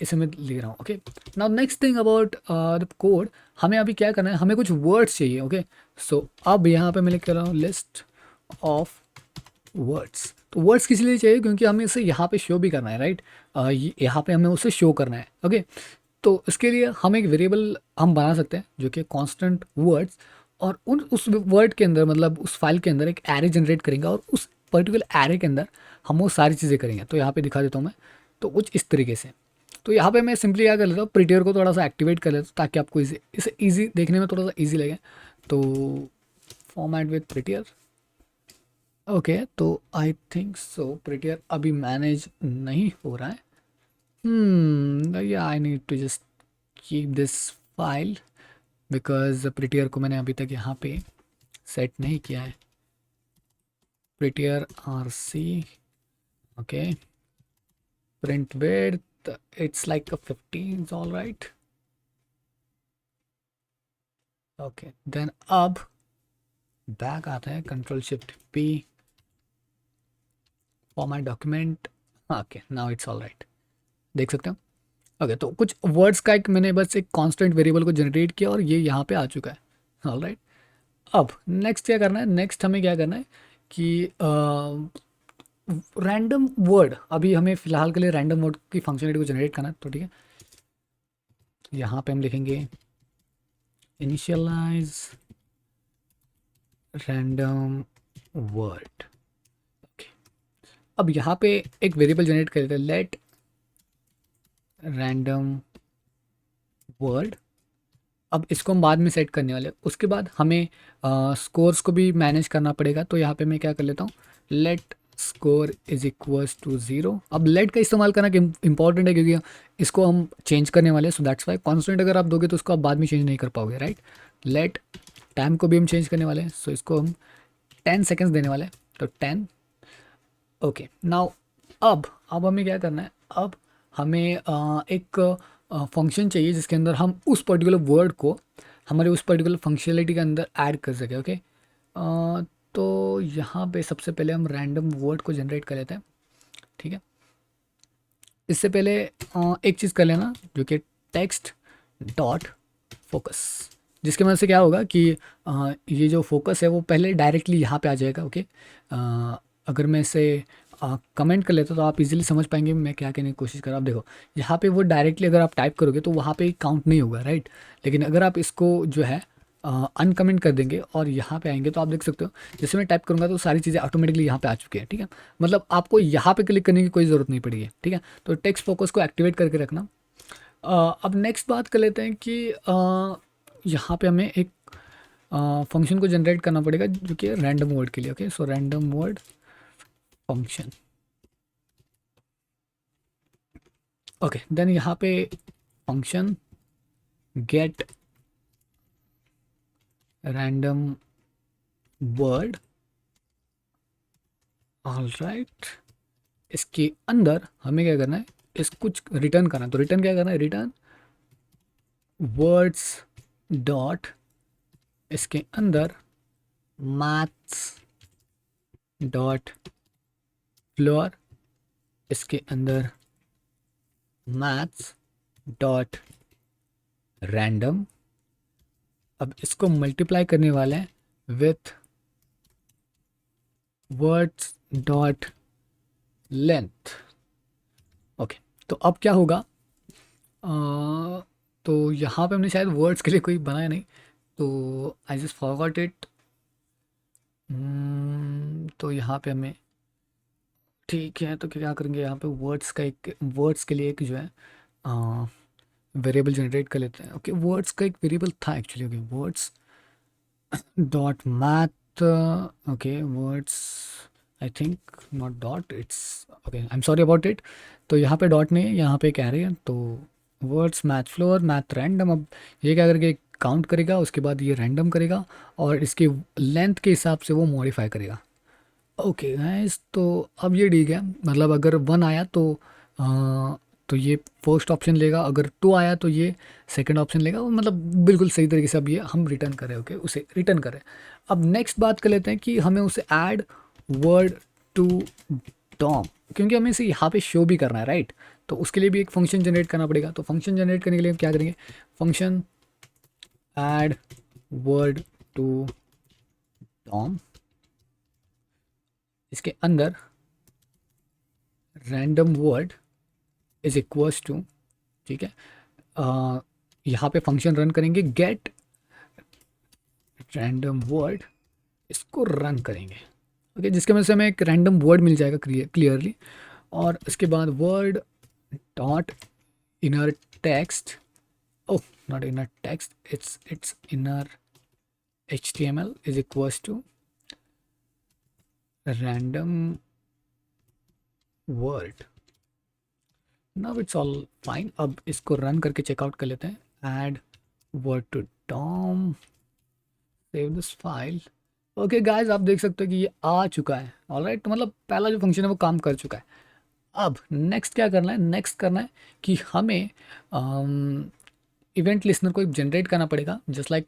इसे मैं ले रहा हूँ, okay. Now next thing about the code, हमें अभी क्या करना है, हमें कुछ वर्ड्स चाहिए, ओके। सो अब यहाँ पे मैं लिख रहा हूँ लिस्ट ऑफ वर्ड्स। तो वर्ड्स किस लिए चाहिए, क्योंकि हमें इसे यहाँ पे शो भी करना है, राइट। यहाँ पे हमें उसे शो करना है, ओके। तो इसके लिए हम एक वेरिएबल हम बना सकते हैं जो कि कांस्टेंट वर्ड्स, और उस वर्ड के अंदर, मतलब उस फाइल के अंदर एक एरे जनरेट करेंगे और उस पर्टिकुलर एरे के अंदर हम वो सारी चीज़ें करेंगे। तो यहाँ पे दिखा देता हूँ मैं, तो कुछ इस तरीके से। तो यहाँ पे मैं सिंपली क्या कर लेता हूँ, प्रिटियर को थोड़ा सा एक्टिवेट कर लेता हूँ ताकि आपको इसे ईजी देखने में थोड़ा सा ईजी लगे। तो फॉर्मेट विथ प्रिटियर, ओके। तो आई थिंक सो प्रिटियर अभी मैनेज नहीं हो रहा है। Yeah I need to just keep this file because Prettier को मैंने अभी तक यहाँ पे सेट नहीं किया है। Prettier RC, okay. Print width it's like 15, all right, okay. Then अब बैक आता है, Ctrl+Shift+P, format document, okay. Now it's all right, देख सकते हो, ओके। तो कुछ वर्ड्स का एक मैंने बस एक कांस्टेंट वेरिएबल को जनरेट किया और ये यहाँ पे आ चुका है, ऑल राइट। अब नेक्स्ट क्या करना है, नेक्स्ट हमें क्या करना है कि रैंडम वर्ड, अभी हमें फ़िलहाल के लिए रैंडम वर्ड की फंक्शनलिटी को जनरेट करना है। तो ठीक है, यहाँ पे हम लिखेंगे इनिशियलाइज रैंडम वर्ड, ओके। अब यहाँ पे एक वेरिएबल जनरेट कर देते हैं, लेट रैंडम वर्ड। अब इसको हम बाद में सेट करने वाले हैं। उसके बाद हमें स्कोर्स को भी मैनेज करना पड़ेगा। तो यहाँ पे मैं क्या कर लेता हूँ, let score is equals to 0। अब लेट का इस्तेमाल करना इंपॉर्टेंट है क्योंकि इसको हम चेंज करने वाले हैं, सो दैट्स वाई कॉन्स्टेंट अगर आप दोगे तो उसको आप बाद में चेंज नहीं कर पाओगे, राइट। लेट टाइम को भी हम चेंज करने वाले हैं, सो इसको हम 10 सेकेंड्स देने वाले हैं, तो 10। ओके नाउ अब हमें क्या करना है, अब हमें एक फंक्शन चाहिए जिसके अंदर हम उस पर्टिकुलर वर्ड को हमारे उस पर्टिकुलर फंक्शनलिटी के अंदर ऐड कर सके, ओके। तो यहाँ पे सबसे पहले हम रैंडम वर्ड को जनरेट कर लेते हैं, ठीक है। इससे पहले एक चीज़ कर लेना जो कि टेक्स्ट डॉट फोकस, जिसकी मदद से क्या होगा कि ये जो फोकस है वो पहले डायरेक्टली यहाँ पे आ जाएगा, ओके। अगर मैं इसे कमेंट कर लेता तो आप इजीली समझ पाएंगे मैं क्या कहने की कोशिश कर रहा हूँ। आप देखो यहाँ पे वो डायरेक्टली अगर आप टाइप करोगे तो वहाँ पे काउंट नहीं होगा, राइट। लेकिन अगर आप इसको जो है अनकमेंट कर देंगे और यहाँ पे आएंगे तो आप देख सकते हो जैसे मैं टाइप करूँगा तो सारी चीज़ें ऑटोमेटिकली यहाँ पे आ चुकी है, ठीक है। मतलब आपको यहाँ पे क्लिक करने की कोई ज़रूरत नहीं पड़ेगी, ठीक है। तो टेक्स्ट फोकस को एक्टिवेट करके रखना। अब नेक्स्ट बात कर लेते हैं कि यहाँ पे हमें एक फंक्शन को जनरेट करना पड़ेगा जो कि रैंडम वर्ड के लिए, okay. So random word function, okay. Then यहाँ पे function get random word, all right. इसके अंदर हमें क्या करना है, इस कुछ रिटर्न करना है। तो रिटर्न क्या करना है, रिटर्न वर्ड्स डॉट, इसके अंदर मैथ्स डॉट फ्लोर, इसके अंदर मैथ्स डॉट रैंडम। अब इसको मल्टीप्लाई करने वाले हैं with words dot length, okay. तो अब क्या होगा, तो यहाँ पे हमने शायद वर्ड्स के लिए कोई बनाया नहीं, तो आई जस्ट फॉरगॉट इट। तो यहाँ पे हमें ठीक है, तो क्या करेंगे यहाँ पे वर्ड्स का एक वर्ड्स के लिए एक जो है वेरिएबल जनरेट कर लेते हैं, ओके। वर्ड्स का एक वेरिएबल था actually, okay. Words dot math, okay. Words I think not dot, it's okay, I am sorry about it. तो यहाँ पे डॉट नहीं है, यहाँ पे क्या है, तो words math floor math random. अब ये क्या करके काउंट करेगा, उसके बाद ये रैंडम करेगा और इसके लेंथ के हिसाब से वो मॉडिफाई करेगा, ओके गाइस। तो अब ये ठीक है, मतलब अगर 1 आया तो ये फर्स्ट ऑप्शन लेगा, अगर 2 आया तो ये सेकंड ऑप्शन लेगा, वो मतलब बिल्कुल सही तरीके से अब ये हम रिटर्न करें, ओके, उसे रिटर्न करें। अब नेक्स्ट बात कर लेते हैं कि हमें उसे ऐड वर्ड टू डॉम, क्योंकि हमें इसे यहाँ पे शो भी करना है, राइट। तो उसके लिए भी एक फंक्शन जनरेट करना पड़ेगा। तो फंक्शन जनरेट करने के लिए हम क्या करेंगे, function add word to DOM, इसके अंदर random word is equals to, ठीक है। यहाँ पे फंक्शन रन करेंगे गेट रैंडम वर्ड, इसको रन करेंगे, ओके। जिसके वजह से हमें एक रैंडम वर्ड मिल जाएगा क्लियरली। और इसके बाद word dot inner text, oh not inner text, it's inner HTML is equals to random word. Now it's all fine. अब इसको रन करके चेकआउट कर लेते हैं, add word to DOM, save this file, okay guys. आप देख सकते हो कि ये आ चुका है, ऑलराइट। तो मतलब पहला जो फंक्शन है वो काम कर चुका है। अब नेक्स्ट क्या करना है, नेक्स्ट करना है कि हमें इवेंट लिसनर को जनरेट करना पड़ेगा। जस्ट लाइक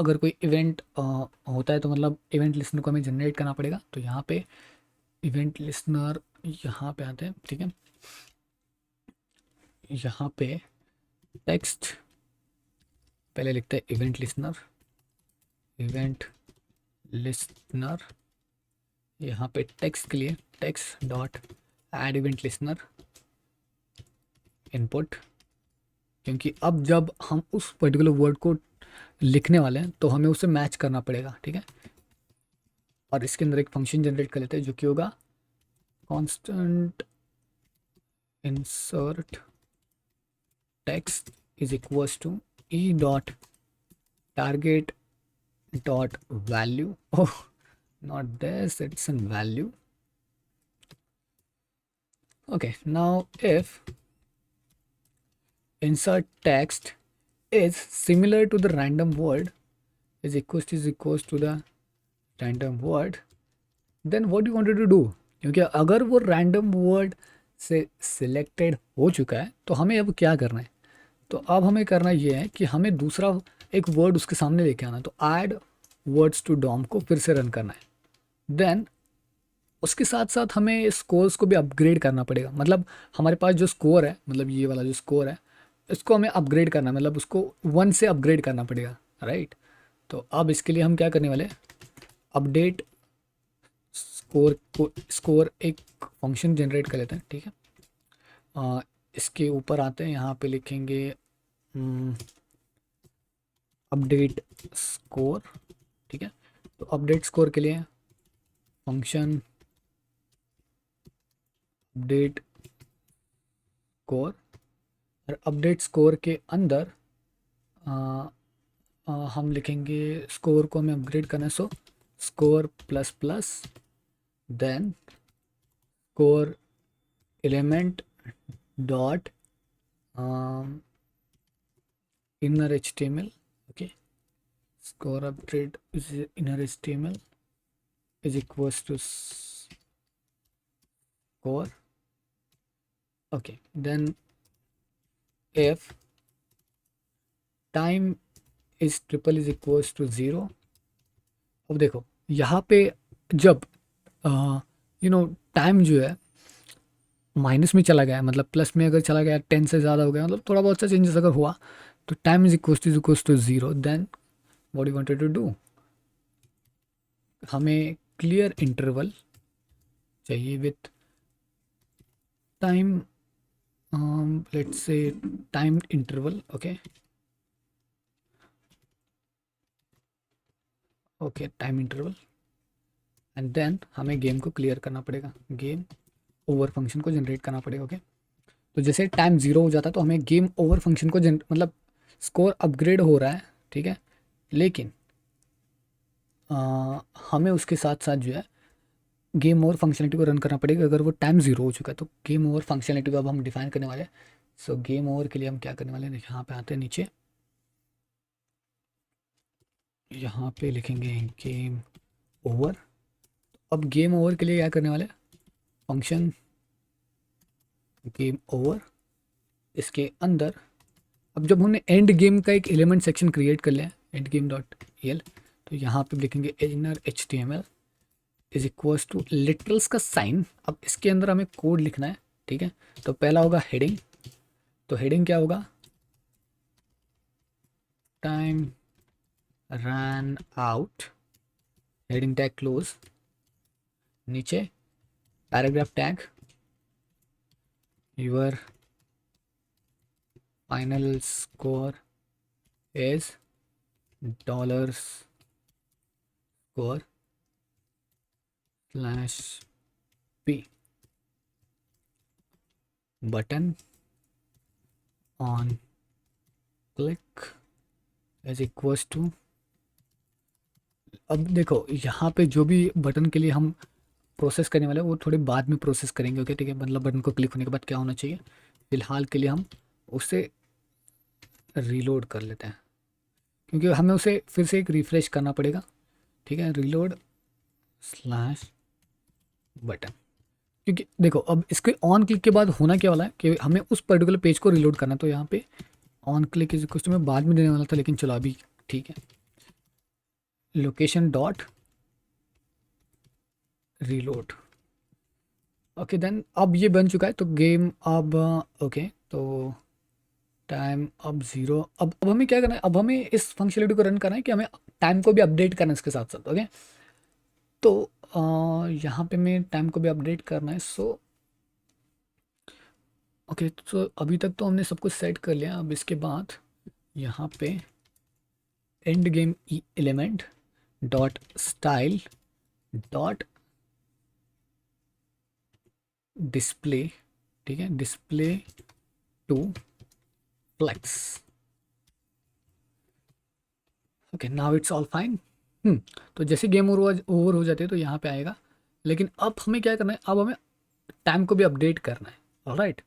अगर कोई इवेंट होता है तो मतलब इवेंट लिसनर को हमें जनरेट करना पड़ेगा। तो यहाँ पे इवेंट लिसनर यहाँ पे आते हैं, ठीक है। यहाँ पे टेक्स्ट पहले लिखते हैं इवेंट लिसनर, इवेंट लिसनर। यहाँ पे टेक्स्ट के लिए text dot add event listener input, क्योंकि अब जब हम उस पर्टिकुलर वर्ड को लिखने वाले हैं तो हमें उसे मैच करना पड़ेगा, ठीक है। और इसके अंदर एक फंक्शन जनरेट कर लेते हैं जो कि होगा constant insert text is equals to e dot target dot value, oh not this, it's in value, Okay, now if insert text is similar to the random word is equals to the random word, then what you wanted to do, क्योंकि अगर वो random word से selected हो चुका है तो हमें अब क्या करना है, तो अब हमें करना ये है कि हमें दूसरा एक वर्ड उसके सामने लेके आना है। तो ऐड वर्ड्स टू डॉम को फिर से रन करना है। देन उसके साथ साथ हमें स्कोर्स को भी अपग्रेड करना पड़ेगा। मतलब हमारे पास जो स्कोर है, मतलब ये वाला जो स्कोर है, इसको हमें अपग्रेड करना है, मतलब उसको 1 से अपग्रेड करना पड़ेगा, राइट। तो अब इसके लिए हम क्या करने वाले, अपडेट स्कोर को, स्कोर एक फंक्शन जनरेट कर लेते हैं, ठीक है। इसके ऊपर आते हैं, यहाँ पे लिखेंगे अपडेट स्कोर, ठीक है। तो अपडेट स्कोर के लिए फंक्शन अपडेट स्कोर, और अपडेट स्कोर के अंदर हम लिखेंगे स्कोर को हमें अपग्रेड करना है, so score plus plus then score element dot inner HTML, okay, score upgrade is inner HTML is equals to score, okay, then if time is triple is equals to 0। अब देखो यहाँ पे जब टाइम जो है माइनस में चला गया, मतलब प्लस में अगर चला गया, 10 से ज़्यादा हो गया, मतलब थोड़ा बहुत सा चेंजेस अगर हुआ, तो time is equals to 0, then what you wanted to do, हमें क्लियर इंटरवल चाहिए with time, let's say time interval, okay okay time interval, and then हमें गेम को क्लियर करना पड़ेगा, गेम ओवर फंक्शन को जनरेट करना पड़ेगा, ओके। तो जैसे टाइम 0 हो जाता है तो हमें गेम ओवर फंक्शन को मतलब स्कोर अपग्रेड हो रहा है, ठीक है, लेकिन हमें उसके साथ साथ जो है गेम ओवर फंक्शनलिटी को रन करना पड़ेगा अगर वो टाइम 0 हो चुका है। तो गेम ओवर फंक्शनलिटी को अब हम डिफाइन करने वाले हैं। सो गेम ओवर के लिए हम क्या करने वाले हैं, यहाँ पे आते हैं नीचे, यहाँ पे लिखेंगे गेम ओवर। अब गेम ओवर के लिए क्या करने वाले, फंक्शन गेम ओवर, इसके अंदर अब जब हमने एंड गेम का एक एलिमेंट सेक्शन क्रिएट कर लिया, एंड गेम डॉट एल, तो यहाँ पे लिखेंगे inner HTML is equals to literals का साइन। अब इसके अंदर हमें कोड लिखना है, ठीक है। तो पहला होगा हेडिंग, तो हेडिंग क्या होगा, time run out, heading tag close, नीचे paragraph tag, your final score is dollar score slash p, button on click is equals to. अब देखो यहाँ पे जो भी बटन के लिए हम प्रोसेस करने वाले हैं वो थोड़े बाद में प्रोसेस करेंगे, ओके, ठीक है। मतलब बटन को क्लिक होने के बाद क्या होना चाहिए, फिलहाल के लिए हम उसे रीलोड कर लेते हैं, क्योंकि हमें उसे फिर से एक रिफ़्रेश करना पड़ेगा, ठीक है। रीलोड स्लैश बटन, क्योंकि देखो अब इसके ऑन क्लिक के बाद होना क्या वाला है कि हमें उस पर्टिकुलर पेज को रीलोड करना है। तो यहाँ पे on click is equal to मैं बाद में देने वाला था, लेकिन चलो अभी ठीक है, location dot reload, okay. Then अब ये बन चुका है, तो गेम अब ओके, तो टाइम अब 0। अब हमें क्या करना है, अब हमें इस फंक्शनलिटी को रन करना है कि हमें टाइम को भी अपडेट करना है इसके साथ साथ, ओके। तो यहाँ पे मैं टाइम को भी अपडेट करना है, सो ओके। तो अभी तक तो हमने सब कुछ सेट कर लिया। अब इसके बाद यहाँ पे end game element dot style dot display, ठीक है, display to flex, okay, now it's all fine. तो जैसे गेम ओवर हो जाती है तो यहाँ पे आएगा, लेकिन अब हमें क्या करना है, अब हमें टाइम को भी अपडेट करना है, ऑलराइट।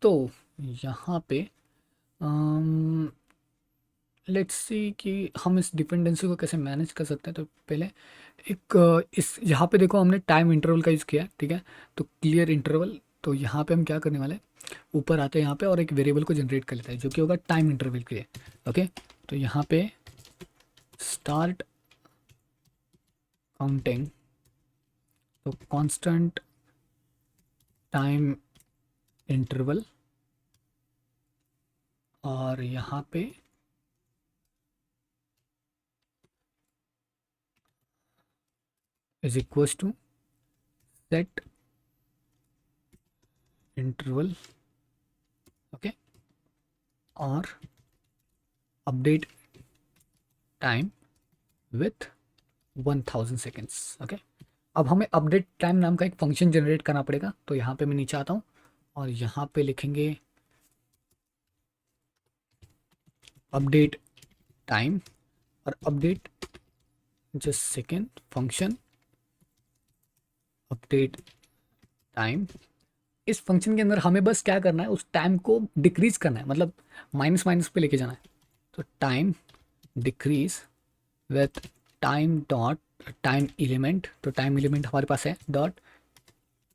तो यहाँ पे लेट्स सी कि हम इस डिपेंडेंसी को कैसे मैनेज कर सकते हैं। तो पहले एक इस यहाँ पे देखो हमने टाइम इंटरवल का यूज़ किया है, ठीक है। तो क्लियर इंटरवल, तो यहाँ पे हम क्या करने वाले हैं, ऊपर आते हैं यहाँ पे और एक वेरिएबल को जनरेट कर लेते हैं जो कि होगा टाइम इंटरवल के लिए। ओके, तो यहाँ पे स्टार्ट काउंटिंग, तो कांस्टेंट टाइम इंटरवल, और यहाँ पे is equals to set interval, okay, और update time with 1000 seconds. Okay, अब हमें अपडेट टाइम नाम का एक फंक्शन जनरेट करना पड़ेगा। तो यहाँ पे मैं नीचे आता हूँ और यहाँ पे लिखेंगे अपडेट टाइम और update just second function update time. इस फंक्शन के अंदर हमें बस क्या करना है, उस टाइम को डिक्रीज करना है, मतलब माइनस माइनस पे लेके जाना है। तो time decrease with time dot time element, तो टाइम एलिमेंट हमारे पास है डॉट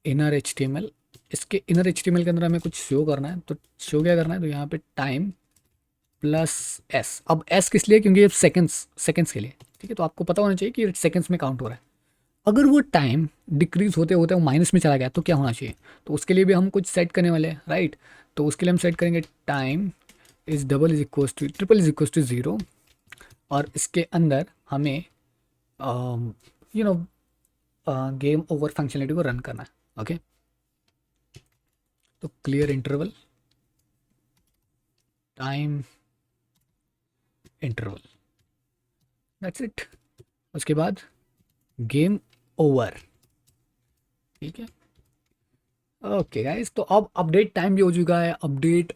इनर HTML। इसके इनर HTML के अंदर हमें कुछ शो करना है, तो शो क्या करना है, तो यहाँ पे टाइम प्लस एस। अब एस किस लिए, क्योंकि ये सेकेंड्स के लिए, ठीक है। तो आपको पता होना चाहिए कि सेकेंड्स में काउंट हो रहा है। अगर वो टाइम डिक्रीज होते होते वो माइनस में चला गया तो क्या होना चाहिए, तो उसके लिए भी हम कुछ सेट करने वाले हैं, राइट। तो उसके लिए हम सेट करेंगे time is double is equal to triple is equal to 0, और इसके अंदर हमें you know game over functionality को रन करना है। ओके, तो clear interval time interval, that's it. उसके बाद गेम ओवर, ठीक है। ओके गाइस, तो अब अपडेट टाइम भी हो चुका है, अपडेट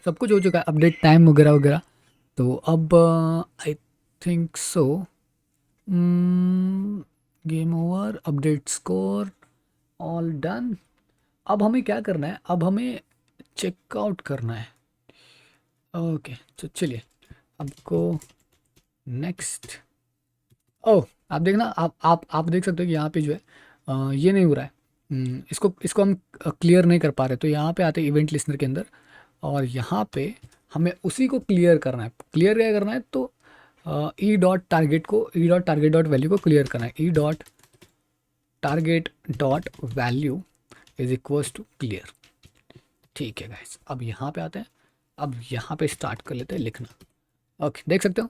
सब कुछ हो चुका है, अपडेट टाइम वगैरह वगैरह। तो अब आई थिंक सो game over, update score, all done. अब हमें क्या करना है, अब हमें चेकआउट करना है। ओके, तो चलिए आपको नेक्स्ट, ओह आप देखना, आप देख सकते हो कि यहाँ पे जो है ये नहीं हो रहा है। इसको हम क्लियर नहीं कर पा रहे, तो यहाँ पे आते हैं इवेंट लिस्नर के अंदर, और यहाँ पे हमें उसी को क्लियर करना है। क्लियर क्या करना है, तो ई डॉट टारगेट को, e dot target dot value को क्लियर करना है। E dot target dot value is equals to clear, ठीक है गाइस। अब यहाँ पे आते हैं, अब यहाँ पे स्टार्ट कर लेते हैं लिखना। ओके, देख सकते हो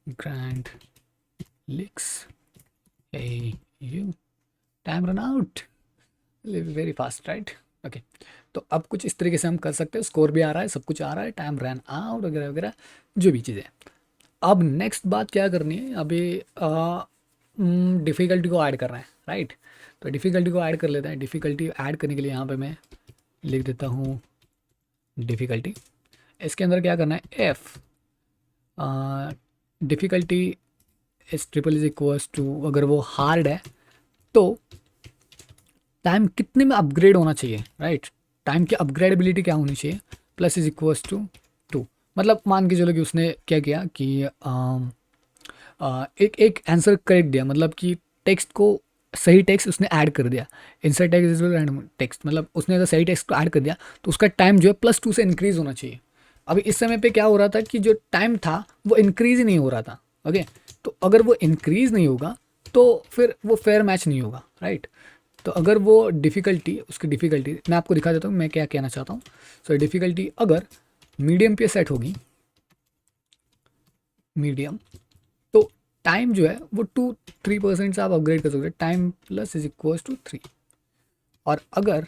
grand लिक्स A you time run out very fast, right. Okay, तो अब कुछ इस तरीके से हम कर सकते हैं, स्कोर भी आ रहा है, सब कुछ आ रहा है, टाइम रन आउट वगैरह वगैरह जो भी चीज़ें। अब नेक्स्ट बात क्या करनी है, अभी डिफ़िकल्टी को ऐड करना है, राइट। तो डिफ़िकल्टी को ऐड कर लेते हैं। डिफ़िकल्टी ऐड करने के लिए यहाँ पे मैं लिख देता हूँ डिफ़िकल्टी। इसके अंदर क्या करना है, एफ डिफ़िकल्टी इस ट्रिपल इज इक्वल्स टू, अगर वो हार्ड है तो टाइम कितने में अपग्रेड होना चाहिए, राइट। टाइम की अपग्रेडेबिलिटी क्या होनी चाहिए, प्लस इज इक्वल्स टू 2। मतलब मान के चलो कि उसने क्या किया कि एक एक आंसर करेक्ट दिया, मतलब कि टेक्स्ट को सही टेक्स्ट उसने ऐड कर दिया। Insert text is random text, मतलब उसने अगर सही टेक्स्ट को ऐड कर दिया तो उसका टाइम जो है +2 से इंक्रीज़ होना चाहिए। अभी इस समय पे क्या हो रहा था कि जो टाइम था वो इंक्रीज़ ही नहीं हो रहा था। ओके, तो अगर वो इंक्रीज़ नहीं होगा तो फिर वो फेयर मैच नहीं होगा, राइट। तो अगर वो डिफ़िकल्टी, उसकी डिफ़िकल्टी मैं आपको दिखा देता हूँ मैं क्या कहना चाहता हूँ। सो डिफ़िकल्टी अगर मीडियम पे सेट होगी, मीडियम, तो टाइम जो है वो 2-3% से आप अपग्रेड कर सकते हैं, time plus is equals to 3। और अगर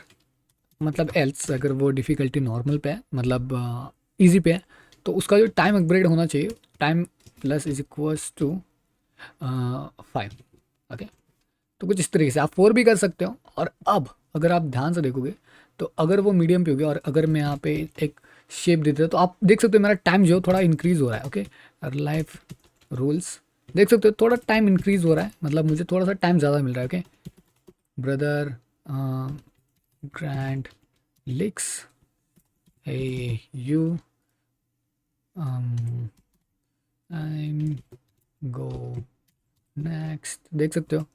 मतलब एल्स अगर वो डिफ़िकल्टी नॉर्मल पे है, मतलब इजी पे है, तो उसका जो टाइम अपग्रेड होना चाहिए, time plus is equals to 5। Okay, तो कुछ इस तरीके से आप 4 भी कर सकते हो। और अब अगर आप ध्यान से देखोगे तो अगर वो मीडियम पे होगी और अगर मैं यहाँ पे एक शेप देता हूँ तो आप देख सकते हो मेरा टाइम जो थोड़ा इंक्रीज़ हो रहा है। ओके, लाइफ रूल्स देख सकते हो थोड़ा टाइम इंक्रीज़ हो रहा है, मतलब मुझे थोड़ा सा टाइम ज़्यादा मिल रहा है। Okay brother, grand लिक्स, hey you, I'm go next, देख सकते हो।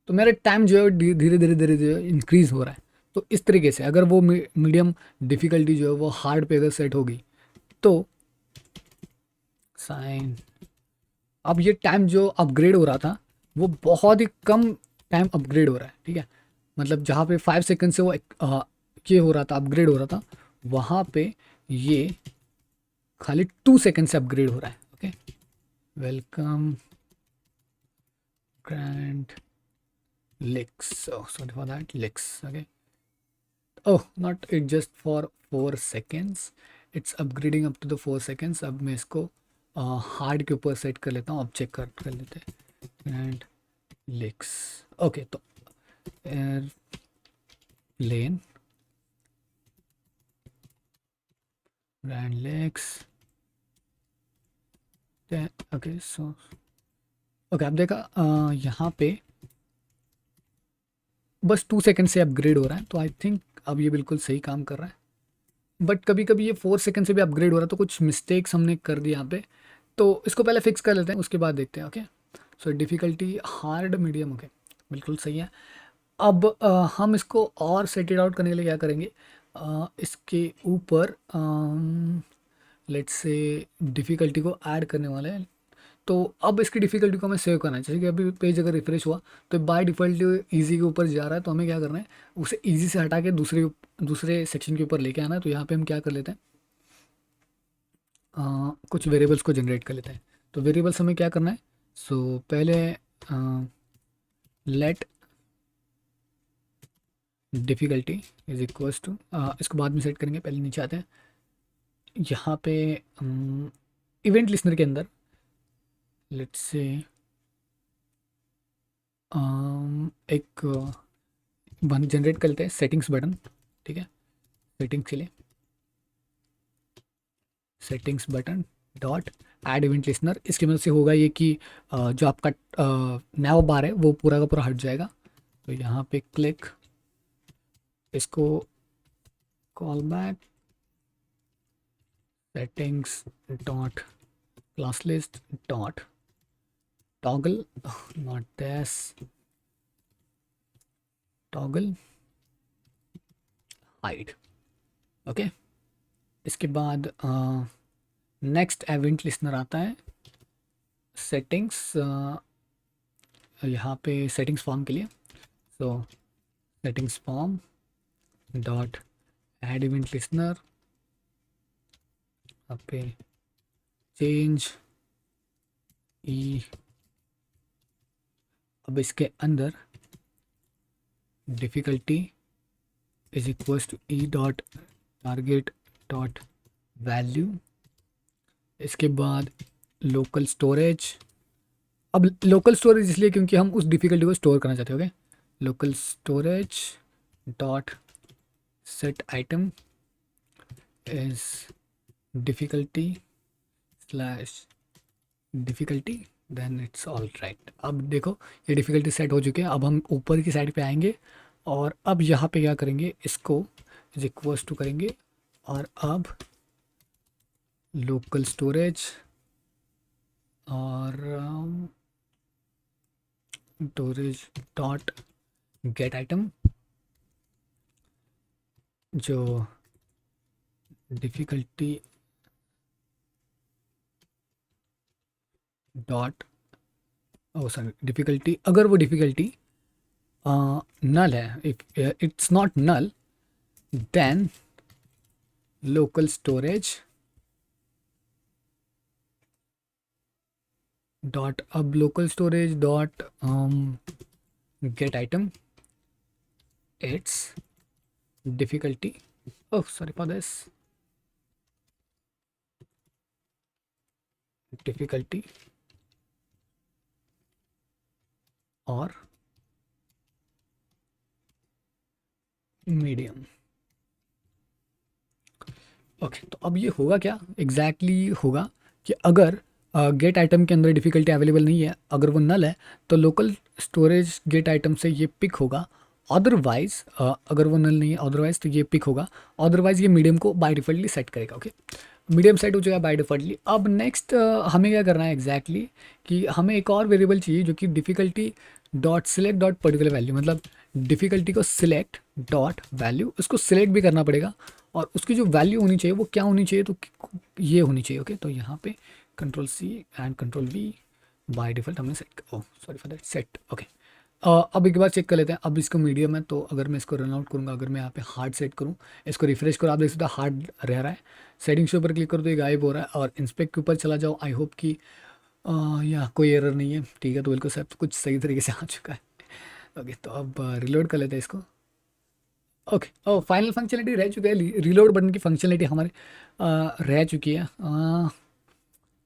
तो मेरा टाइम जो है धीरे धीरे धीरे धीरे इंक्रीज हो रहा है। तो इस तरीके से अगर वो मीडियम डिफ़िकल्टी जो है वो हार्ड पे अगर सेट होगी तो साइन, अब ये टाइम जो अपग्रेड हो रहा था वो बहुत ही कम टाइम अपग्रेड हो रहा है, ठीक है। मतलब जहाँ पे 5 सेकंड से वो ये हो रहा था, अपग्रेड हो रहा था, वहाँ पे ये खाली 2 सेकंड से अपग्रेड हो रहा है। Okay, welcome grand licks, sorry for that, licks, okay. Oh not it just for 4 seconds, it's upgrading up to the 4 seconds. अब मैं इसको हार्ड के ऊपर सेट कर लेता हूँ, अब चेक कर लेते हैं। एंड लिक्स, ओके, तो airplane grand लिक्स, okay, so okay, आप देखा यहाँ पे बस 2 सेकंड से अपग्रेड हो रहा है, तो आई थिंक अब ये बिल्कुल सही काम कर रहा है। बट कभी कभी ये 4 सेकंड से भी अपग्रेड हो रहा है, तो कुछ मिस्टेक्स हमने कर दी यहाँ पे, तो इसको पहले फिक्स कर लेते हैं, उसके बाद देखते हैं। ओके, सो डिफ़िकल्टी हार्ड मीडियम, ओके, बिल्कुल सही है। अब हम इसको और सेट इट आउट करने के लिए क्या करेंगे, इसके ऊपर लेट्स से डिफ़िकल्टी को ऐड करने वाले हैं। तो अब इसकी डिफ़िकल्टी को हमें सेव करना है। जैसे कि अभी पेज अगर रिफ्रेश हुआ तो बाय डिफ़ॉल्ट इजी के ऊपर जा रहा है, तो हमें क्या करना है, उसे इजी से हटा के दूसरे दूसरे सेक्शन के ऊपर लेके आना है। तो यहाँ पे हम क्या कर लेते हैं, कुछ वेरिएबल्स को जनरेट कर लेते हैं। तो वेरिएबल्स हमें क्या करना है, सो पहले let difficulty is equals to, इसको बाद में सेट करेंगे, पहले नीचे आते हैं। यहाँ पे इवेंट लिस्नर के अंदर लेट्स से एक बन जनरेट कर लेते हैं, सेटिंग्स बटन, ठीक है। सेटिंग्स के लिए settings button dot add event listener, इसकी मदद से होगा ये कि जो आपका नैव बार है वो पूरा का पूरा हट जाएगा। तो यहाँ पे क्लिक, इसको call back settings dot class list dot toggle, not these, toggle hide, okay. इसके बाद नेक्स्ट इवेंट लिस्नर आता है, सेटिंग्स, यहाँ पे सेटिंग्स फॉर्म के लिए, so settings form dot add event listener, यहाँ पे चेंज ई, अब इसके अंदर difficulty is equals to e dot target dot value. इसके बाद लोकल स्टोरेज, अब लोकल स्टोरेज इसलिए क्योंकि हम उस डिफ़िकल्टी को स्टोर करना चाहते हैं। Okay, local storage dot set item is difficulty slash difficulty, then it's all right. अब देखो ये डिफ़िकल्टी सेट हो चुके हैं। अब हम ऊपर की साइड पे आएंगे और अब यहाँ पे क्या करेंगे, इसको इज इक्वल्स टू करेंगे, और अब लोकल स्टोरेज और स्टोरेज डॉट गेट आइटम, जो difficulty dot, oh sorry, difficulty, अगर वो डिफ़िकल्टी नल है, if it's not null then local storage dot, अब local storage dot get item, it's difficulty, oh sorry for this, difficulty और मीडियम। ओके, तो अब ये होगा क्या एग्जैक्टली होगा कि अगर गेट आइटम के अंदर डिफ़िकल्टी अवेलेबल नहीं है, अगर वो नल है तो लोकल स्टोरेज गेट आइटम से ये पिक होगा। अदरवाइज़ अगर वो नल नहीं है अदरवाइज़ तो ये पिक होगा, अदरवाइज़ ये मीडियम को बाय डिफ़ॉल्टली सेट करेगा। ओके, मीडियम सेट हो जाएगा बाय डिफ़ॉल्टली। अब नेक्स्ट हमें क्या करना है एग्जैक्टली कि हमें एक और वेरिएबल चाहिए जो कि difficulty dot select dot particular value, मतलब डिफ़िकल्टी को सिलेक्ट डॉट वैल्यू, उसको सिलेक्ट भी करना पड़ेगा और उसकी जो वैल्यू होनी चाहिए वो क्या होनी चाहिए, तो ये होनी चाहिए। ओके, तो यहाँ पे control C and control V, by default हमने set, oh sorry for that, set. Okay, अब एक बार चेक कर लेते हैं। अब इसको मीडियम है तो अगर मैं इसको रन आउट करूँगा, अगर मैं यहाँ पे हार्ड सेट करूँ, इसको रिफ्रेश करो, आप देख सकते हो हार्ड रह रहा है। सेटिंग्स के ऊपर क्लिक करो तो ये गायब हो रहा है और इंस्पेक्ट के ऊपर चला जाओ। आई होप कि यहाँ कोई एरर नहीं है, ठीक है, तो बिल्कुल सब कुछ सही तरीके से आ चुका है। ओके, तो अब रिलोड कर लेते हैं इसको। ओके, ओ फाइनल फंक्शनलिटी रह चुका है, रिलोड बटन की फंक्शनलिटी हमारी रह चुकी है।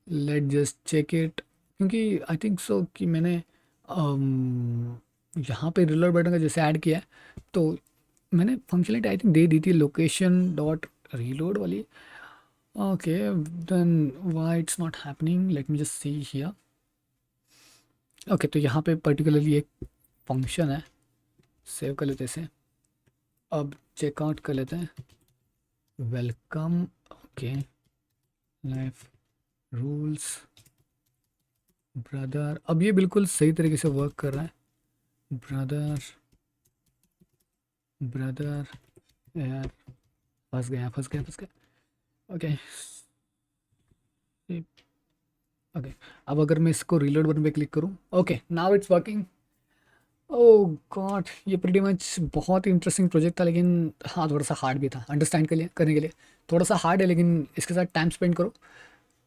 लेट जस्ट चेक इट, क्योंकि आई थिंक सो कि मैंने यहाँ पे रिलोड बटन का जैसे ऐड किया है तो मैंने फंक्शनलिटी आई थिंक दे दी थी, लोकेशन डॉट रीलोड वाली। Okay, then why it's not happening, let me just see here. Okay, तो यहाँ पे पर्टिकुलरली एक फंक्शन है, सेव कर लेते हैं इसे। अब चेकआउट कर लेते हैं, welcome. Okay, life rules brother, अब ये बिल्कुल सही तरीके से वर्क कर रहा है। ब्रदर ब्रदर यार, फंस गया। ओके, ओके, अब अगर मैं इसको रीलोड बटन पे क्लिक करूँ, okay now it's working. Oh God, ये प्रीटी मच बहुत ही इंटरेस्टिंग प्रोजेक्ट था, लेकिन हाँ थोड़ा सा हार्ड भी था अंडरस्टैंड करने के लिए थोड़ा सा हार्ड है, लेकिन इसके साथ टाइम स्पेंड करो,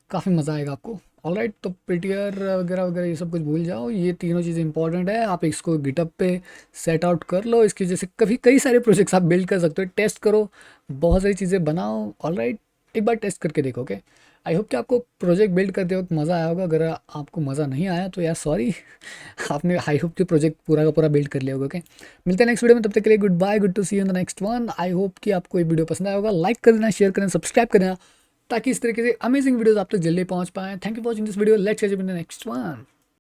काफ़ी मज़ा आएगा आपको। ऑलराइट, तो प्रिटियर वगैरह वगैरह ये सब कुछ भूल जाओ, ये तीनों चीज़ें इंपॉर्टेंट है। आप इसको गिटअप पे सेट आउट कर लो, इसकी जैसे कई सारे प्रोजेक्ट्स आप बिल्ड कर सकते हो, टेस्ट करो, बहुत सारी चीज़ें बनाओ। ऑलराइट, एक बार टेस्ट करके देखो। ओके, आई होप कि आपको प्रोजेक्ट बिल्ड करते वक्त मज़ा आया होगा। अगर आपको मज़ा नहीं आया तो यार सॉरी आपने आई होप कि प्रोजेक्ट पूरा का पूरा बिल्ड कर लिया होगा। ओके, मिलते हैं नेक्स्ट वीडियो में, तब तक के लिए goodbye, good to see you in the next one. I hope कि आपको ये वीडियो पसंद आया होगा, लाइक कर देना, शेयर करना, सब्सक्राइब कर देना, ताकि इस तरीके से अमेजिंग वीडियोस आप तक जल्दी पहुंच पाएं। Thank you for watching this video, let's catch up in the next one.